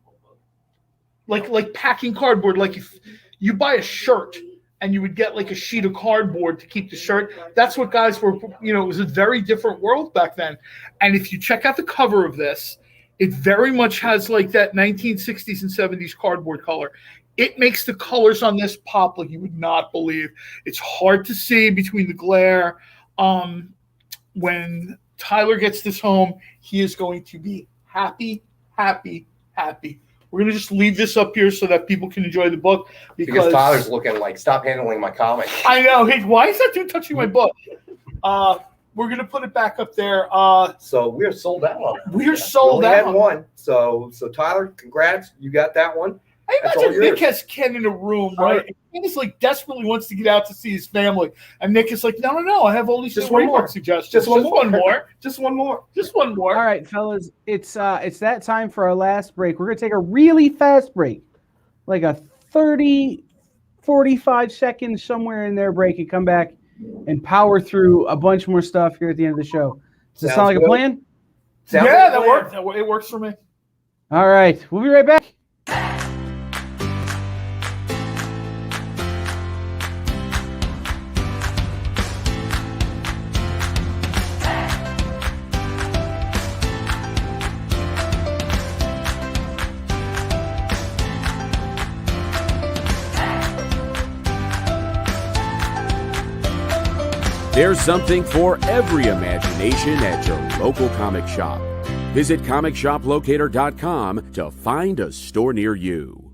Like packing cardboard. Like if you buy a shirt and you would get like a sheet of cardboard to keep the shirt. That's what guys were, it was a very different world back then. And if you check out the cover of this, it very much has like that 1960s and 70s cardboard color. It makes the colors on this pop like you would not believe. It's hard to see between the glare. When Tyler gets this home, he is going to be happy, happy, happy. We're going to just leave this up here so that people can enjoy the book. Because Tyler's looking like, stop handling my comic. I know. Hey, why is that dude touching my book? We're going to put it back up there. So we're sold out on it. We're sold out. We had one. So Tyler, congrats. You got that one. I imagine Nick has Ken in a room, right? Ken is like desperately wants to get out to see his family. And Nick is like, no. I have all these just one more suggestions. Just one more. Just one more. All right, fellas. It's that time for our last break. We're going to take a really fast break. Like a 30, 45 seconds somewhere in there break and come back and power through a bunch more stuff here at the end of the show. Does that sound like a plan? That works. It works for me. All right. We'll be right back. There's something for every imagination at your local comic shop. Visit comicshoplocator.com to find a store near you.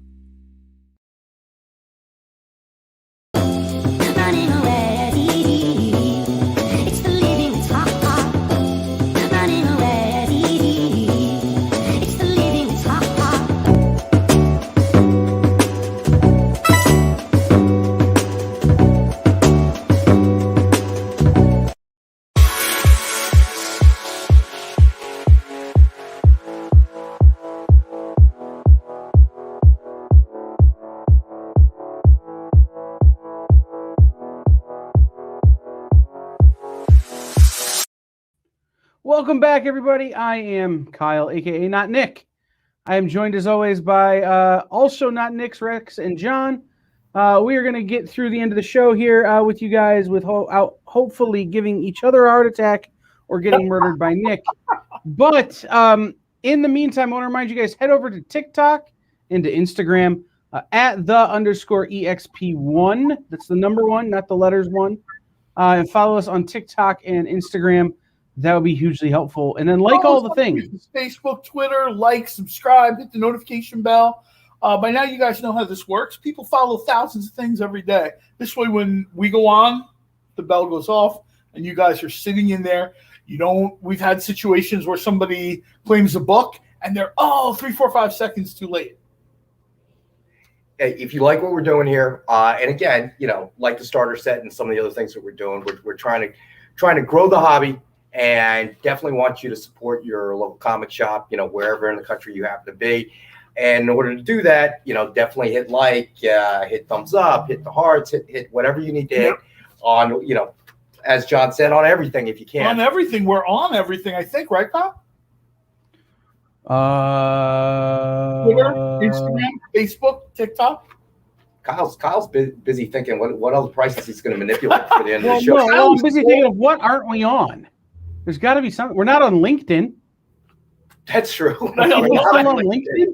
Welcome back, everybody. I am Kyle, a.k.a. Not Nick. I am joined, as always, by also Not Nick's Rex and John. We are going to get through the end of the show here with you guys with hopefully giving each other a heart attack or getting murdered by Nick. But in the meantime, I want to remind you guys, head over to TikTok and to Instagram at @the_EXP1. That's the number one, not the letters one. And follow us on TikTok and Instagram. That would be hugely helpful. And then all the things. Facebook, Twitter, subscribe, hit the notification bell. By now you guys know how this works. People follow thousands of things every day. This way when we go on, the bell goes off and you guys are sitting in there. We've had situations where somebody claims a book and they're 3, 4, 5 seconds too late. If you like what we're doing here, and again, like the starter set and some of the other things that we're doing, we're trying to grow the hobby. And definitely want you to support your local comic shop, wherever in the country you happen to be. And in order to do that, definitely hit hit thumbs up, hit the hearts, hit whatever you need to hit on, as John said, on everything if you can. On everything. We're on everything, I think, right, Kyle? Twitter, Instagram, Facebook, TikTok. Kyle's busy thinking what other prices he's going to manipulate for the end of the show. No, I'm busy thinking of what aren't we on? There's got to be something. We're not on LinkedIn. That's true. We're still on LinkedIn.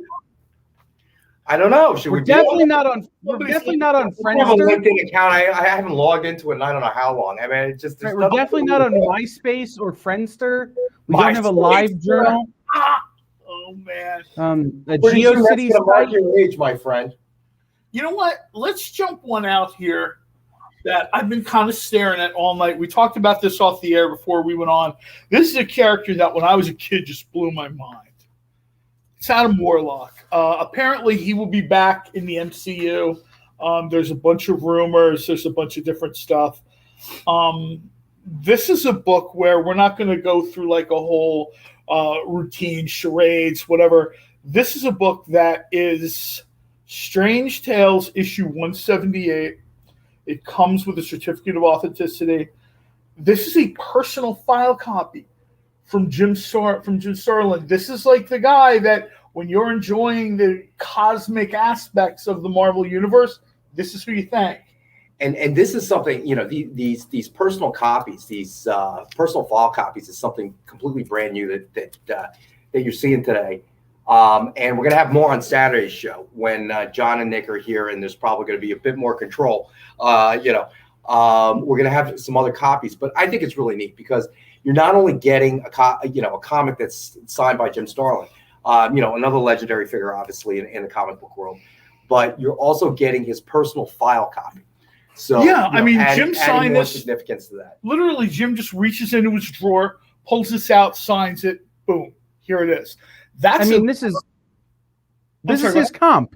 I don't know. We're definitely not on. We're definitely not on Friendster. I have a LinkedIn account. I haven't logged into it in I don't know how long. I mean, it's just. Right, we're definitely not on MySpace or Friendster. We don't have a live journal. Oh man. A GeoCities. Mark your age, my friend. You know what? Let's jump one out here that I've been kind of staring at all night. We talked about this off the air before we went on. This is a character that when I was a kid just blew my mind. It's Adam Warlock. Apparently he will be back in the MCU. There's a bunch of rumors. There's a bunch of different stuff. This is a book where we're not going to go through like a whole routine, charades, whatever. This is a book that is Strange Tales issue 178. It comes with a certificate of authenticity. This is a personal file copy from Jim Starlin. This is like the guy that when you're enjoying the cosmic aspects of the Marvel Universe, this is who you thank. And this is something, these personal copies, these personal file copies is something completely brand new that you're seeing today. And we're going to have more on Saturday's show when John and Nick are here, and there's probably going to be a bit more control. We're going to have some other copies, but I think it's really neat because you're not only getting a comic that's signed by Jim Starlin, another legendary figure, obviously, in the comic book world, but you're also getting his personal file copy. So Jim signed this. Significance to that. Literally, Jim just reaches into his drawer, pulls this out, signs it. Boom, here it is. This is his comp.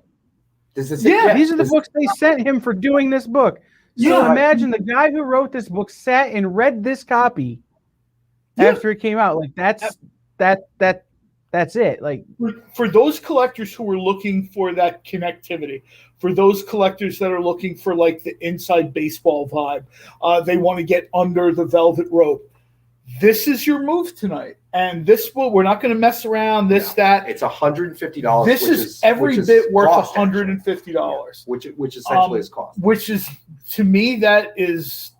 These are the books they sent him for doing this book. So imagine the guy who wrote this book sat and read this copy after it came out. Like that's it. Like for those collectors who are looking for that connectivity, for those collectors that are looking for like the inside baseball vibe, they want to get under the velvet rope. This is your move tonight. And this will, we're not going to mess around. It's $150. This is every bit worth $150. Which essentially is cost. Which is, to me, it's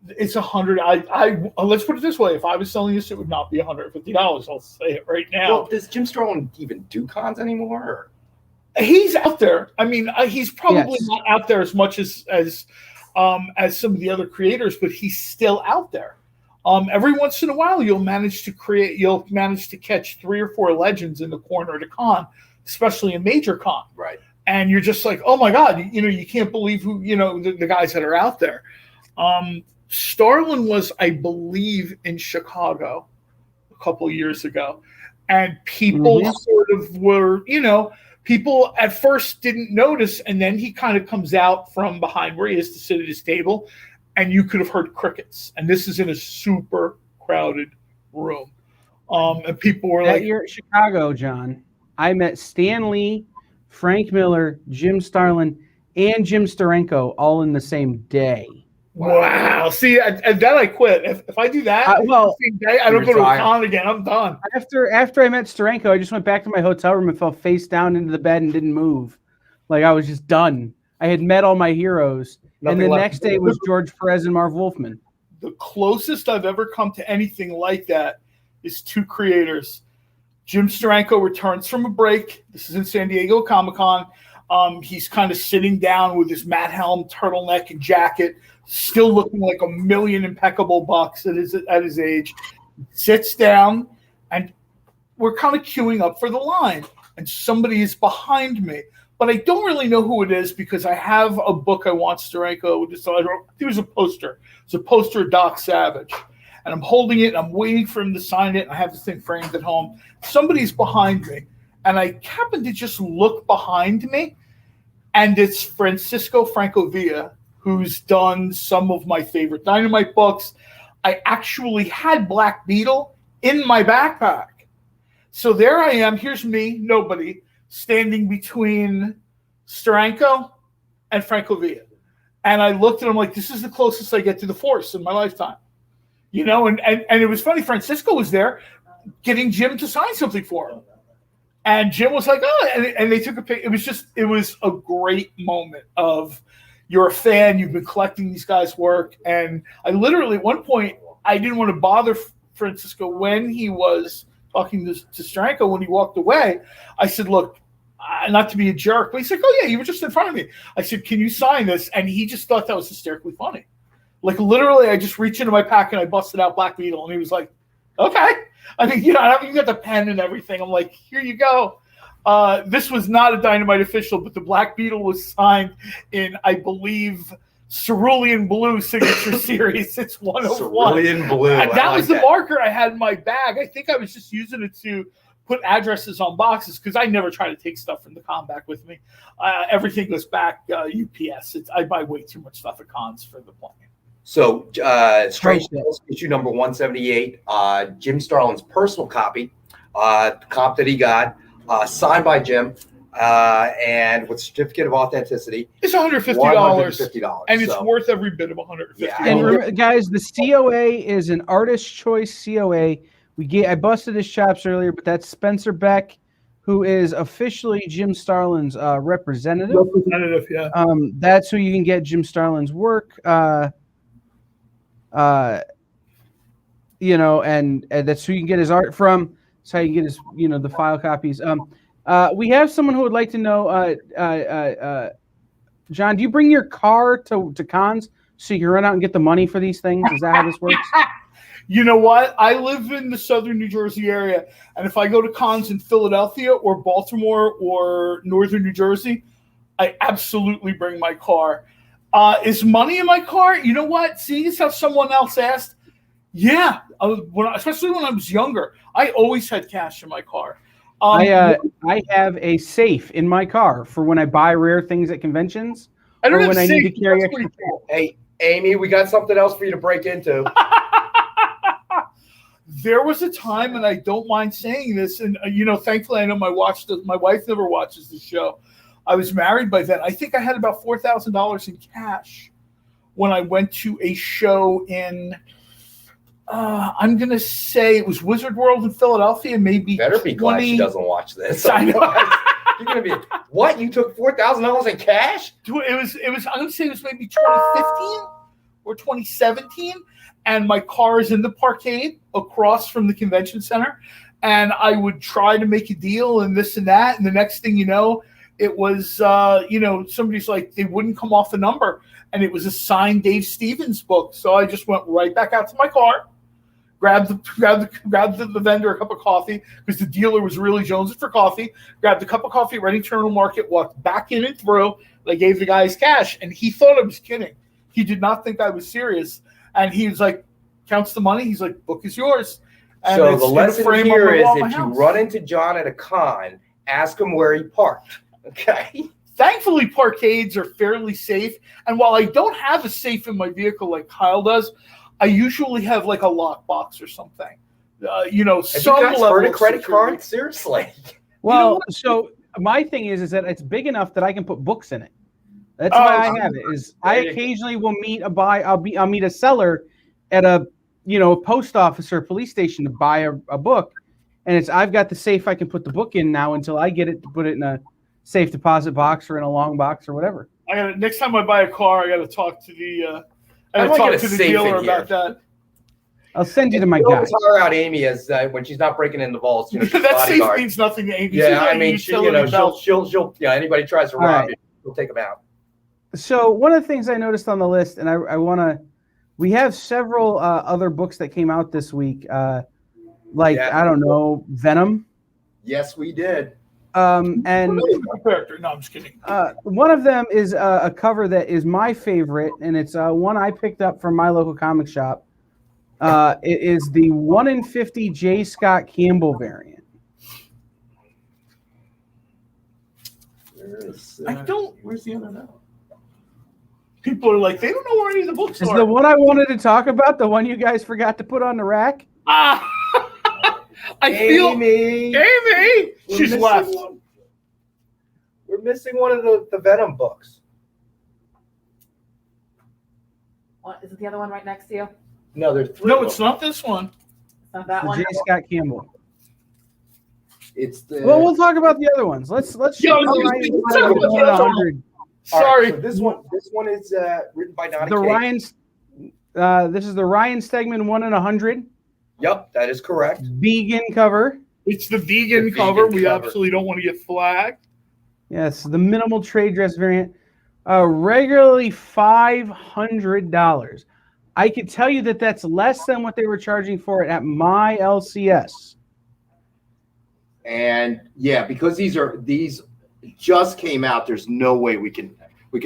$100. Let's put it this way: if I was selling this, it would not be $150. I'll say it right now. Well, does Jim Starlin even do cons anymore? Or? He's out there. I mean, he's probably not out there as much as some of the other creators, but he's still out there. Every once in a while, you'll manage to catch 3 or 4 legends in the corner at a con, especially a major con. Right. And you're just like, oh my God, you can't believe who, the guys that are out there. Starlin was, I believe, in Chicago a couple years ago. And people sort of were, people at first didn't notice. And then he kind of comes out from behind where he is to sit at his table. And you could have heard crickets. And this is in a super crowded room. And people were like... You're at Chicago, John. I met Stan Lee, Frank Miller, Jim Starlin, and Jim Steranko all in the same day. Wow. See, and then I quit. If I do that, same day, I don't go to a con again. I'm done. After I met Steranko, I just went back to my hotel room and fell face down into the bed and didn't move. Like, I was just done. I had met all my heroes. And the next day was George Perez and Marv Wolfman. The closest I've ever come to anything like that is 2 creators. Jim Steranko returns from a break. This is in San Diego Comic-Con. He's kind of sitting down with his Matt Helm turtleneck and jacket, still looking like $1 million impeccable bucks at his age. Sits down, and we're kind of queuing up for the line. And somebody is behind me. But I don't really know who it is because I have a book I want Steranko. It was a poster. It's a poster of Doc Savage. And I'm holding it, and I'm waiting for him to sign it, and I have this thing framed at home. Somebody's behind me. And I happen to just look behind me, and it's Francisco Francovilla, who's done some of my favorite Dynamite books. I actually had Black Beetle in my backpack. So there I am. Here's me, nobody, standing between Steranko and Francovilla. And I looked at him like, this is the closest I get to the Force in my lifetime. And it was funny. Francisco was there getting Jim to sign something for him. And Jim was like, oh, and they took a picture. It was a great moment of, you're a fan, you've been collecting these guys' work. And I literally, at one point, I didn't want to bother Francisco when he was talking to Steranko. When he walked away, I said, look, not to be a jerk, but he's like, oh yeah, you were just in front of me. I said, can you sign this? And he just thought that was hysterically funny. Like, literally, I just reached into my pack and I busted out Black Beetle, and he was like, okay. I mean, you got the pen and everything. I'm like, here you go. This was not a Dynamite official, but the Black Beetle was signed in, I believe, Cerulean Blue signature series. It's 101. Cerulean Blue. That was the marker I had in my bag. I think I was just using it to put addresses on boxes because I never try to take stuff from the con back with me. Everything goes back UPS. I buy way too much stuff at cons for the plan. So, Strange Tales, issue number 178, Jim Starlin's personal copy, the comp that he got, signed by Jim. and with certificate of authenticity, It's $150, $150, and it's so- worth every bit of $150. Yeah. And remember, guys, the COA is an artist choice COA. I busted his chops earlier, but that's Spencer Beck, who is officially Jim Starlin's representative. Yeah. That's who you can get Jim Starlin's work. And that's who you can get his art from. That's how you get his, the file copies. We have someone who would like to know, John, do you bring your car to cons so you can run out and get the money for these things? Is that how this works? You know what? I live in the southern New Jersey area, and if I go to cons in Philadelphia or Baltimore or northern New Jersey, I absolutely bring my car. Is money in my car? You know what? See, this is how someone else asked. Yeah, especially when I was younger, I always had cash in my car. I have a safe in my car for when I buy rare things at conventions, I don't or have when a I need safe. to carry That's extra. pretty cool. Hey, Amy, we got something else for you to break into. There was a time, and I don't mind saying this, and thankfully I know my wife never watches the show. I was married by then. I think I had about $4,000 in cash when I went to a show in. I'm gonna say it was Wizard World in Philadelphia. Maybe Better be glad she 20 doesn't watch this. I know. You're gonna be what? You took $4,000 in cash? It was. I'm gonna say it was maybe 2015 or 2017, and my car is in the parkade across from the convention center, and I would try to make a deal and this and that, and the next thing you know, it was somebody's like they wouldn't come off the number, and it was a signed Dave Stevens book, so I just went right back out to my car. Grabbed the vendor a cup of coffee because the dealer was really jonesing for coffee. Grabbed a cup of coffee at Reading Terminal Market, walked back in and through. I gave the guy his cash, and he thought I was kidding. He did not think I was serious, and he was like, counts the money. He's like, "Book is yours." And So the lesson here is, if you house. run into John at a con, ask him where he parked. Okay. Thankfully, parkades are fairly safe, and while I don't have a safe in my vehicle like Kyle does, I usually have like a lockbox or something. Have you guys some level heard of of credit security. cards? Seriously. Well, so my thing is that it's big enough that I can put books in it. That's why I have it. I occasionally will meet I'll meet a seller at a post office or police station to buy a book, and I've got the safe I can put the book in now until I get it to put it in a safe deposit box or in a long box or whatever. Next time I buy a car, I got to talk to the safe dealer in here. about that. I'll send you to my You guy. always hire out Amy as when she's not breaking in the vaults. She's That safe bodyguard. means nothing to Amy. Yeah, She's I mean, she'll anybody tries to All rob right. you, she'll take them out. So one of the things I noticed on the list, and I want to, we have several other books that came out this week, I don't know, Venom. Yes, we did. And character. No, I'm just kidding. one of them is a cover that is my favorite, and it's one I picked up from my local comic shop. It is the 1 in 50 J. Scott Campbell variant. Where's the other note? People are like, they don't know where any of the books Is are. the one I wanted to talk about the one you guys forgot to put on the rack? I feel Amy. Amy. We're She's missing left. one. We're missing one of the Venom books. What, is it the other one right next to you? No, there's three. No, of it's them. not this one. It's not that The one. J. Scott Campbell. It's the. Well, we'll talk about the other ones. Let's Yeah, shoot let's Ryan talk Stegman about the 1 in other 100. All right, Sorry. so this one is written by Donnie The Cates. this is the Ryan Stegman 1 in 100 Yep, that is correct. vegan cover. It's the vegan The cover. vegan We cover. absolutely don't want to get flagged. Yes, the minimal trade dress variant. Regularly $500. I could tell you that that's less than what they were charging for it at my LCS. And yeah, because these just came out, there's no way we can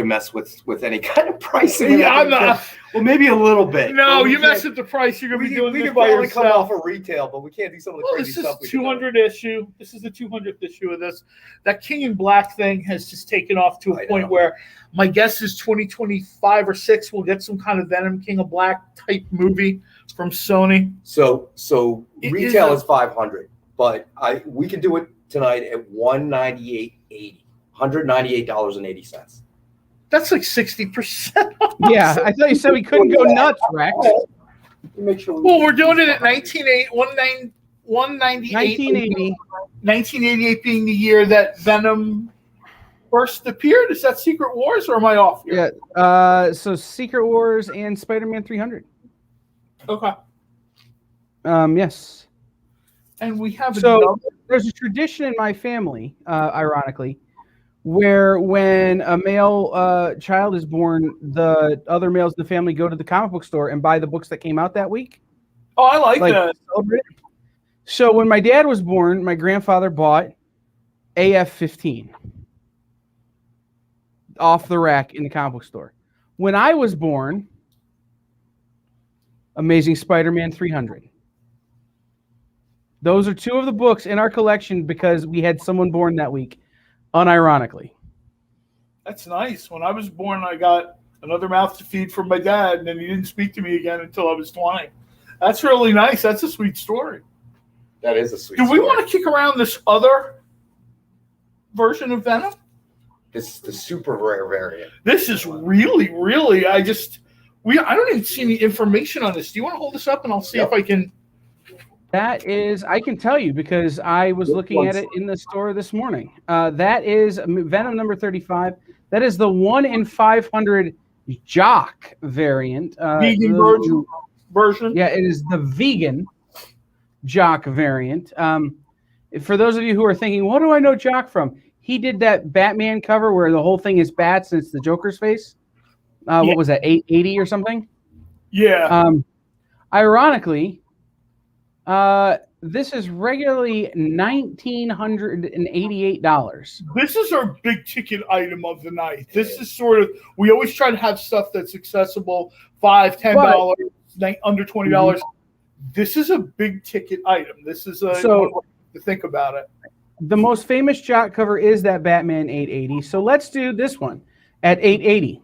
mess with any kind of pricing. Yeah, I'm not. Well, maybe a little bit. No, But we you can't- mess with the price, you're gonna We be can, doing we this can by probably come yourself. off of retail, but we can't do some of the Well, crazy this is stuff. we can do. 200 issue. This is the 200th issue of this. That King in Black thing has just taken off to a I point know. where my guess is 2025 or 6 we'll get some kind of Venom King of Black type movie from Sony. So It retail is is 500, but we can do it tonight at 198.80. $198.80. That's like 60%. Yeah, I thought you said we couldn't go nuts, Rex. Make sure Well, we're doing it at 198. 1980. 1988 being the year that Venom first appeared. Is that Secret Wars, or am I off here? Yeah. So Secret Wars and Spider-Man 300. Okay. Yes. And we have So there's a tradition in my family, ironically, where when a male child is born, the other males in the family go to the comic book store and buy the books that came out that week. Oh, I like that. Celebrate it. So when my dad was born, my grandfather bought AF-15 off the rack in the comic book store. When I was born, Amazing Spider-Man 300. Those are two of the books in our collection because we had someone born that week, unironically. That's nice. When I was born, I got another mouth to feed from my dad, and then he didn't speak to me again until I was 20. That's really nice. That's a sweet story. that is a sweet. Do we story. want to kick around this other version of Venom? This is the super rare variant. This is really, really. I don't even see any information on this. Do you want to hold this up and I'll see if I can? That is, I can tell you because I was looking at it in the store this morning. That is Venom number 35. That is the 1 in 500 Jock variant. Vegan version? Yeah, it is the vegan Jock variant. For those of you who are thinking, what do I know Jock from? He did that Batman cover where the whole thing is bats and it's the Joker's face. What was that, 880 or something? Yeah. Ironically, this is regularly $1,988. This is our big ticket item of the night. This is sort of, we always try to have stuff that's accessible, $5, $10, under $20. This is a big ticket item. This is to think about it. The most famous Jock cover is that Batman 880. So let's do this one at 880.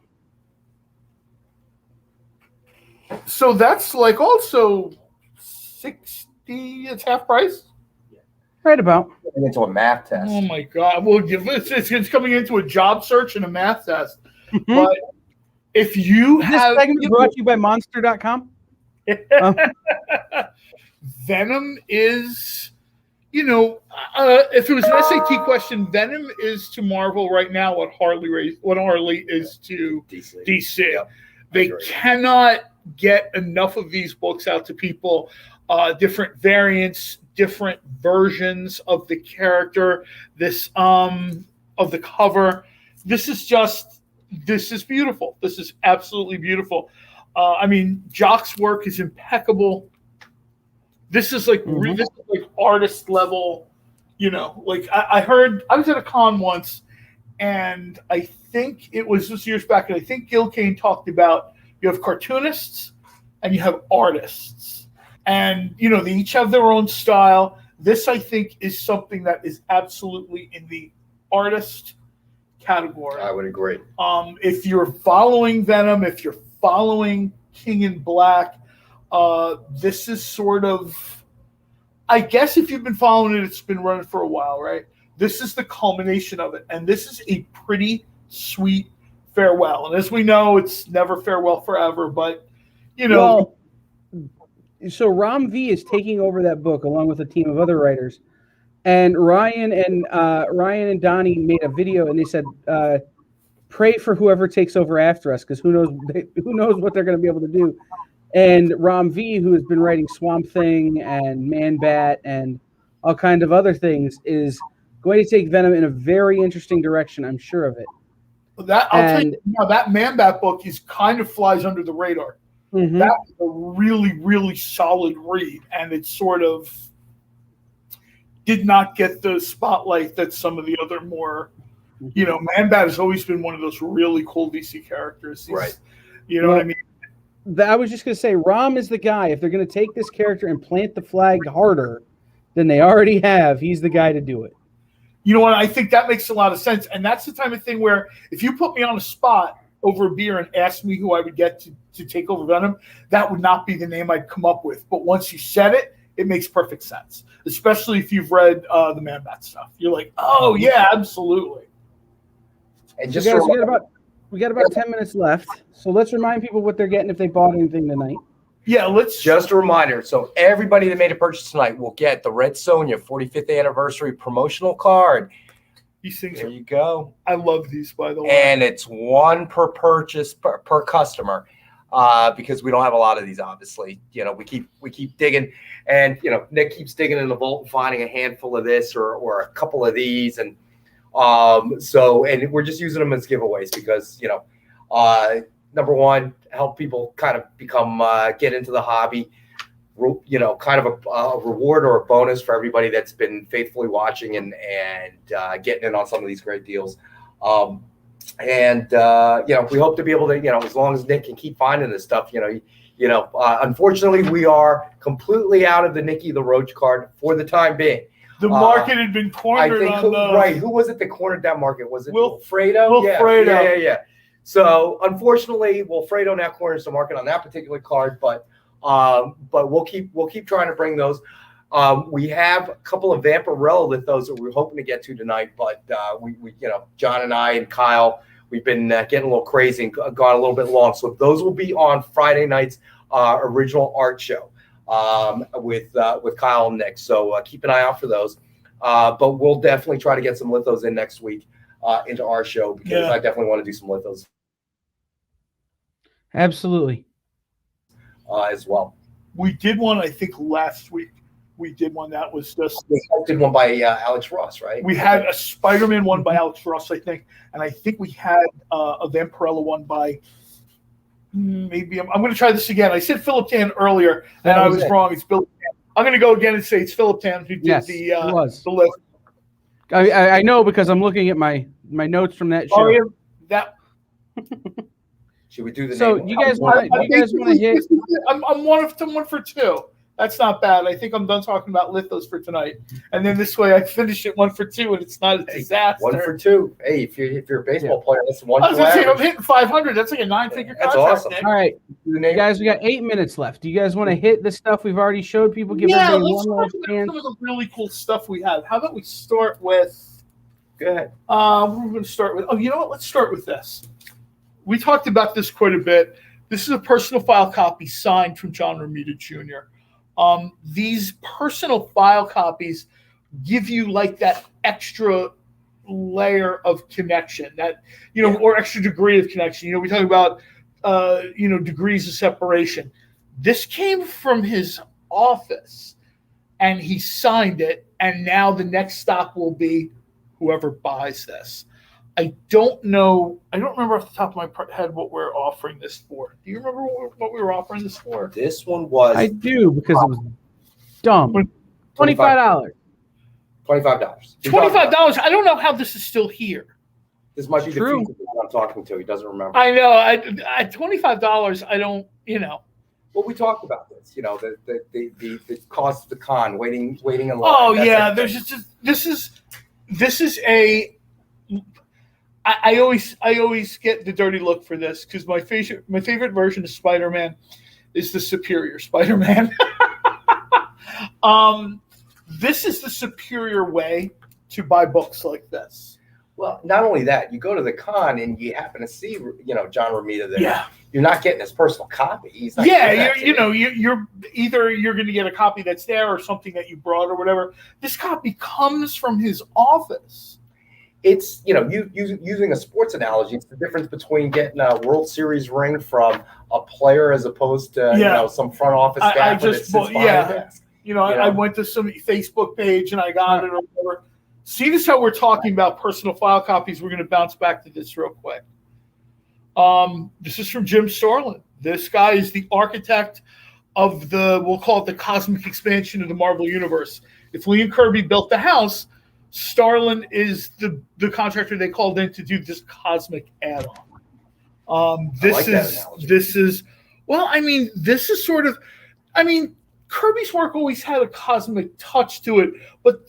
So that's like also 60. It's half price. Right about. Into a math test. Oh my God! Well, it's coming into a job search and a math test. But if you This have segment brought to you by Monster.com. Venom is, if it was an SAT question, Venom is to Marvel right now what Harley is to DC. Yep. They cannot get enough of these books out to people. Different variants, different versions of the character, this of the cover. This is beautiful. This is absolutely beautiful. Jock's work is impeccable. This is like this is like artist level, I heard, I was at a con once, and I think it was this years back, and I think Gil Kane talked about you have cartoonists and you have artists, and they each have their own style. This, I think, is something that is absolutely in the artist category. I would agree. If you're following Venom, if you're following King in Black, this is sort of, I guess if you've been following it, it's been running for a while, right? This is the culmination of it. And this is a pretty sweet farewell. And as we know, it's never farewell forever, but, So Ram V is taking over that book along with a team of other writers. And Ryan and Donnie made a video and they said, pray for whoever takes over after us, because who knows what they're going to be able to do. And Ram V, who has been writing Swamp Thing and Man Bat and all kinds of other things, is going to take Venom in a very interesting direction. I'm sure of it. I'll tell you now, that Man Bat book kind of flies under the radar. Mm-hmm. That was a really, really solid read, and it sort of did not get the spotlight that some of the other more, Man Bat has always been one of those really cool DC characters. Right. What I mean? I was just going to say, Ram is the guy. If they're going to take this character and plant the flag harder than they already have, he's the guy to do it. You know what? I think that makes a lot of sense. And that's the type of thing where if you put me on a spot over a beer and asked me who I would get to take over Venom, that would not be the name I'd come up with. But once you said it, it makes perfect sense, especially if you've read the Man Bat stuff. You're like, oh, yeah, absolutely. And So just guys, to we got about 10 minutes left. So let's remind people what they're getting if they bought anything tonight. Yeah, let's Just a reminder. So everybody that made a purchase tonight will get the Red Sonja 45th anniversary promotional card. these things There are. you go. I love these, by the way. And it's one per purchase per customer, because we don't have a lot of these. Obviously, we keep digging, and Nick keeps digging in the vault and finding a handful of this or a couple of these, and and we're just using them as giveaways because number one, help people kind of become get into the hobby. Kind of a reward or a bonus for everybody that's been faithfully watching and getting in on some of these great deals. We hope to be able to, as long as Nick can keep finding this stuff, unfortunately we are completely out of the Nicky the Roach card for the time being. The market had been cornered on those. Right. Who was it that cornered that market? Was it Wilfredo? Wilfredo. Yeah. So unfortunately, Wilfredo now corners the market on that particular card, but we'll keep trying to bring those. We have a couple of Vampirella lithos that we're hoping to get to tonight, but we John and I and Kyle, we've been getting a little crazy and gone a little bit long. So those will be on Friday night's original art show with Kyle and Nick. So keep an eye out for those. But we'll definitely try to get some lithos in next week into our show because I definitely want to do some lithos. Absolutely. As well. We did one, I think, last week. We did one that was just. We did one by Alex Ross, right? We had a Spider-Man one by Alex Ross, I think, and I think we had a Vampirella one by. Maybe I'm going to try this again. I said Philip Tan earlier, and I was wrong. It's Billy Tan. I'm going to go again and say it's Philip Tan who did the list. I know because I'm looking at my notes from that show. Should we do the so name? You guys want to hit? I'm one for two. That's not bad. I think I'm done talking about lithos for tonight. And then this way I finish it 1 for 2 and it's not a disaster. 1 for 2. Hey, if you're a baseball player, that's one. I was going to say, I'm hitting 500. That's like a 9-figure contract. That's awesome. Nick. All right, guys, we got 8 minutes left. Do you guys want to hit the stuff we've already showed people? Give everybody one last chance. Some of the really cool stuff we have. How about we start with? Go ahead. We're going to start with. Oh, you know what? Let's start with this. We talked about this quite a bit. This is a personal file copy signed from John Romita Jr. These personal file copies give you like that extra layer of connection, that or extra degree of connection. We talk about degrees of separation. This came from his office, and he signed it. And now the next stop will be whoever buys this. I don't remember off the top of my head what we're offering this for. Do you remember what we were offering this for? This one was. I do because it was dumb. $25. $25. I don't know how this is still here. This might be True. the people I'm talking to. He doesn't remember. I know. At $25, I don't. Well, we talked about this. The cost of the con, waiting in line. Oh yeah, there's just this is a. I always get the dirty look for this because my favorite version of Spider-Man is the superior Spider-Man. This is the superior way to buy books like this. Well, not only that, you go to the con and you happen to see, John Romita there. Yeah. You're not getting his personal copy. He's not you're either you're going to get a copy that's there or something that you brought or whatever. This copy comes from his office. It's, using a sports analogy, it's the difference between getting a World Series ring from a player as opposed to, some front office staff. I went to some Facebook page and I got it or whatever. See this how we're talking about personal file copies. We're going to bounce back to this real quick. This is from Jim Starlin. This guy is the architect of we'll call it the cosmic expansion of the Marvel Universe. If Lee and Kirby built the house, Starlin is the contractor they called in to do this cosmic add-on. This is sort of, Kirby's work always had a cosmic touch to it, but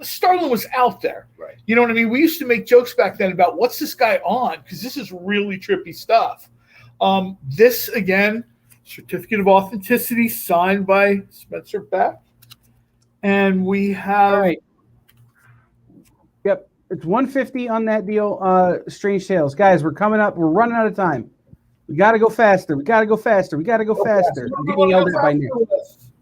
Starlin was out there. Right. You know what I mean? We used to make jokes back then about what's this guy on, because this is really trippy stuff. This, again, certificate of authenticity signed by Spencer Beck. And we have... All right. Yep. It's 150 on that deal. Strange Tales, guys. We're coming up. We're running out of time. We got to go faster. We got to go faster. We got to go faster. I'm getting yelled at by Nick.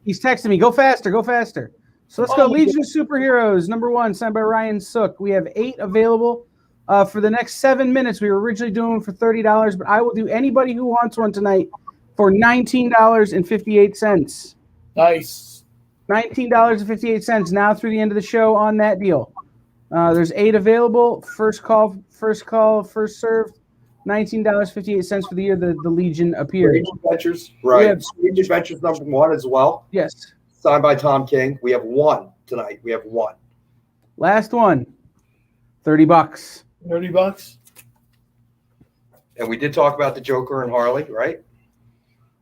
He's texting me. Go faster. Go faster. So let's go. Legion of Superheroes, #1, signed by Ryan Sook. We have 8 available for the next 7 minutes. We were originally doing them for $30, but I will do anybody who wants one tonight for $19.58. Nice. $19.58 now through the end of the show on that deal. There's 8 available. First call, first served. $19.58 for the year the Legion appeared. Strange Adventures, right? Strange Adventures #1 as well. Yes. Signed by Tom King. We have 1 tonight. We have 1. Last one. $30. $30. And we did talk about the Joker and Harley, right?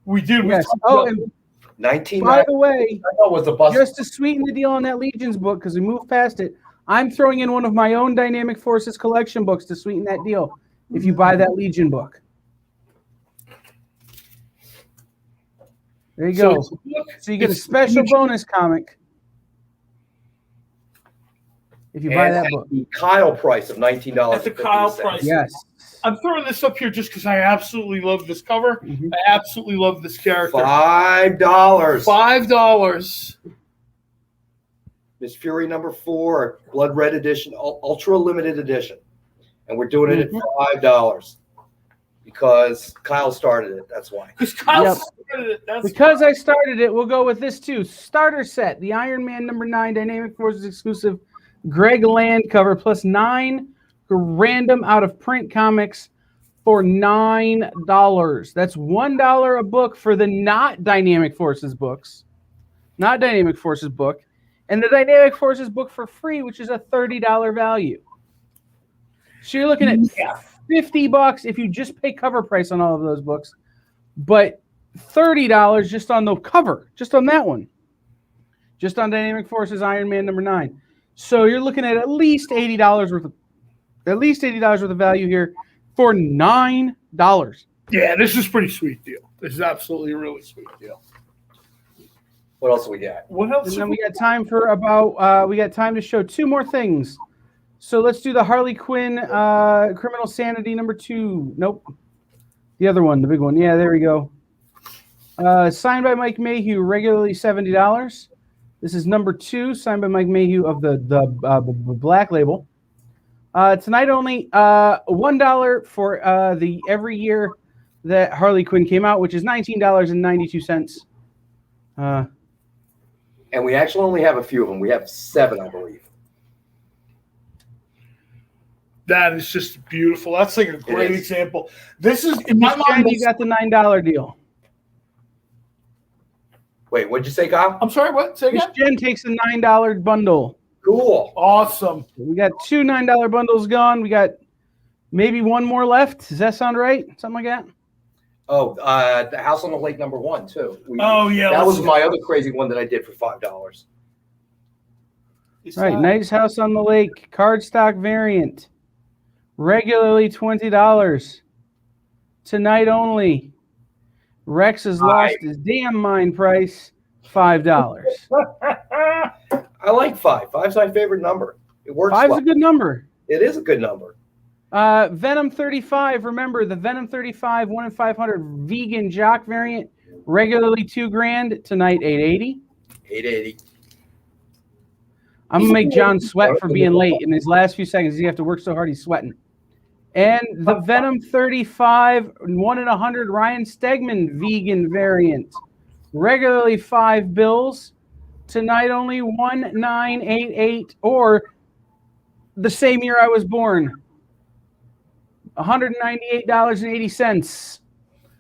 We did. Yes. Oh, and 19. by the way, that was a bust. just to sweeten the deal on that Legion's book, because we moved past it, I'm throwing in one of my own Dynamic Forces collection books to sweeten that deal if you buy that Legion book. There you go. So you get a special bonus comic if you buy that book. The Kyle price of $19. That's the Kyle price. Yes. I'm throwing this up here just because I absolutely love this cover. I absolutely love this character. $5. $5. Miss Fury #4, Blood Red Edition, Ultra Limited Edition. And we're doing it at $5 because Kyle started it. That's why. Because Kyle started it. Because I started it, we'll go with this too. Starter set, the Iron Man #9 Dynamic Forces exclusive Greg Land cover plus 9 random out of print comics for $9. That's $1 a book for the not Dynamic Forces books. Not Dynamic Forces book. And the Dynamic Forces book for free, which is a $30 value. So you're looking at $50 if you just pay cover price on all of those books, but $30 just on the cover, just on that one, just on Dynamic Forces Iron Man #9. So you're looking at least $80 worth of value here for $9. Yeah, this is a pretty sweet deal. This is absolutely a really sweet deal. What else do we got? What else? And then we got time for we got time to show 2 more things. So let's do the Harley Quinn Criminal Sanity #2. Nope. The other one, the big one. Yeah, there we go. Signed by Mike Mayhew, regularly $70. This is #2, signed by Mike Mayhew of the Black Label. Tonight only $1 for the every year that Harley Quinn came out, which is $19.92. And we actually only have a few of them. We have 7, I believe. That is just beautiful. That's like a great example. This is in my mind. You got the $9 deal. Wait, what'd you say, Kyle? I'm sorry. What? Say again. Jen takes a $9 bundle. Cool. Awesome. We got 2 $9 bundles gone. We got maybe 1 more left. Does that sound right? Something like that? Oh, the House on the Lake #1 too. That was my other crazy one that I did for $5. Right, nice House on the Lake cardstock variant, regularly $20. Tonight only, Rex has lost his damn mind price, $5. I like 5. 5's my favorite number. It works. 5's well. a good number. It is a good number. Venom 35. Remember the Venom 35 1 in 500 vegan jock variant, regularly $2,000. Tonight $880. $880. I'm gonna make John sweat for being late in his last few seconds. He have to work so hard he's sweating. And the Venom 35 1 in 100 Ryan Stegman vegan variant, regularly $5. Tonight only $1988, or the same year I was born, $198.80.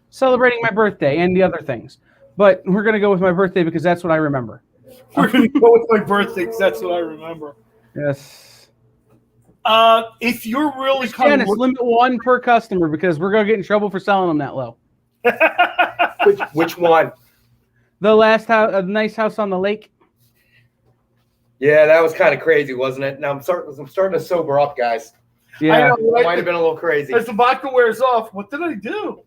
Celebrating my birthday and the other things, but we're gonna go with my birthday because that's what I remember. We're going to go with my birthday because that's what I remember. Yes. If you're really kind of limit 1 per customer because we're going to get in trouble for selling them that low. Which one? The last house, a nice House on the Lake. Yeah, that was kind of crazy, wasn't it? Now I'm starting to sober up, guys. Yeah, I know, right? Might have been a little crazy. As the vodka wears off, what did I do?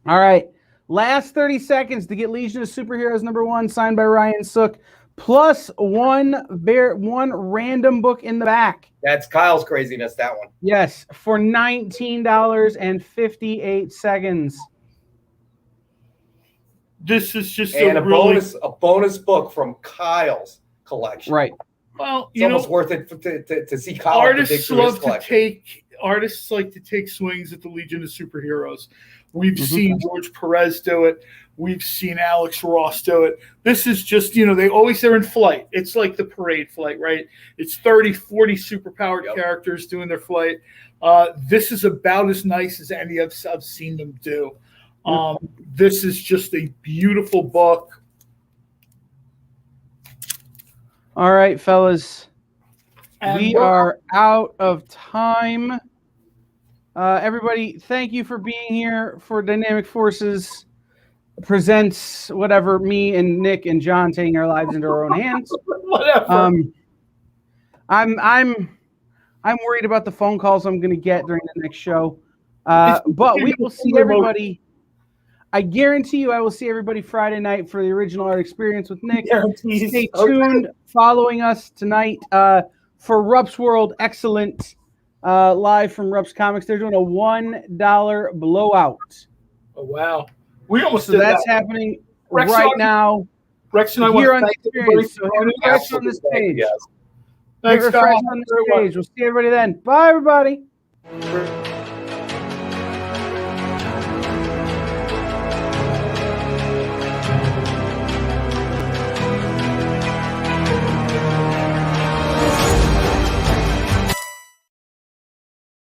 All right. Last 30 seconds to get Legion of Superheroes #1, signed by Ryan Sook, plus one random book in the back. That's Kyle's craziness, that one. Yes, for $19.58. This is just And a really, bonus book from Kyle's collection. Right. well, It's you know, almost worth it to see Kyle have to dig artists through his love to collection. artists like to take swings at the Legion of Superheroes. We've Mhm. seen George Perez do it. We've seen Alex Ross do it. This is just, you know, they're in flight. It's like the parade flight, right? It's 30, 40 superpowered characters doing their flight. This is about as nice as any I've seen them do. This is just a beautiful book. All right, fellas. And We are out of time. Everybody, thank you for being here for Dynamic Forces presents whatever, me and Nick and John taking our lives into our own hands. whatever. I'm worried about the phone calls I'm going to get during the next show. But we will see everybody. I guarantee you I will see everybody Friday night for the Original Art Experience with Nick. Guarantees. Stay tuned, following us tonight for Rupp's World. Excellent. Live from Rupp's Comics. They're doing a $1 blowout. Oh, wow. We almost So did that's that. happening Rex right and I- now. Rex and I Here want on to the thank everybody experience. So for here joining Rex us. on this page. Yes. Thanks, Refresh guys. on this page. We'll see everybody then. Bye, everybody.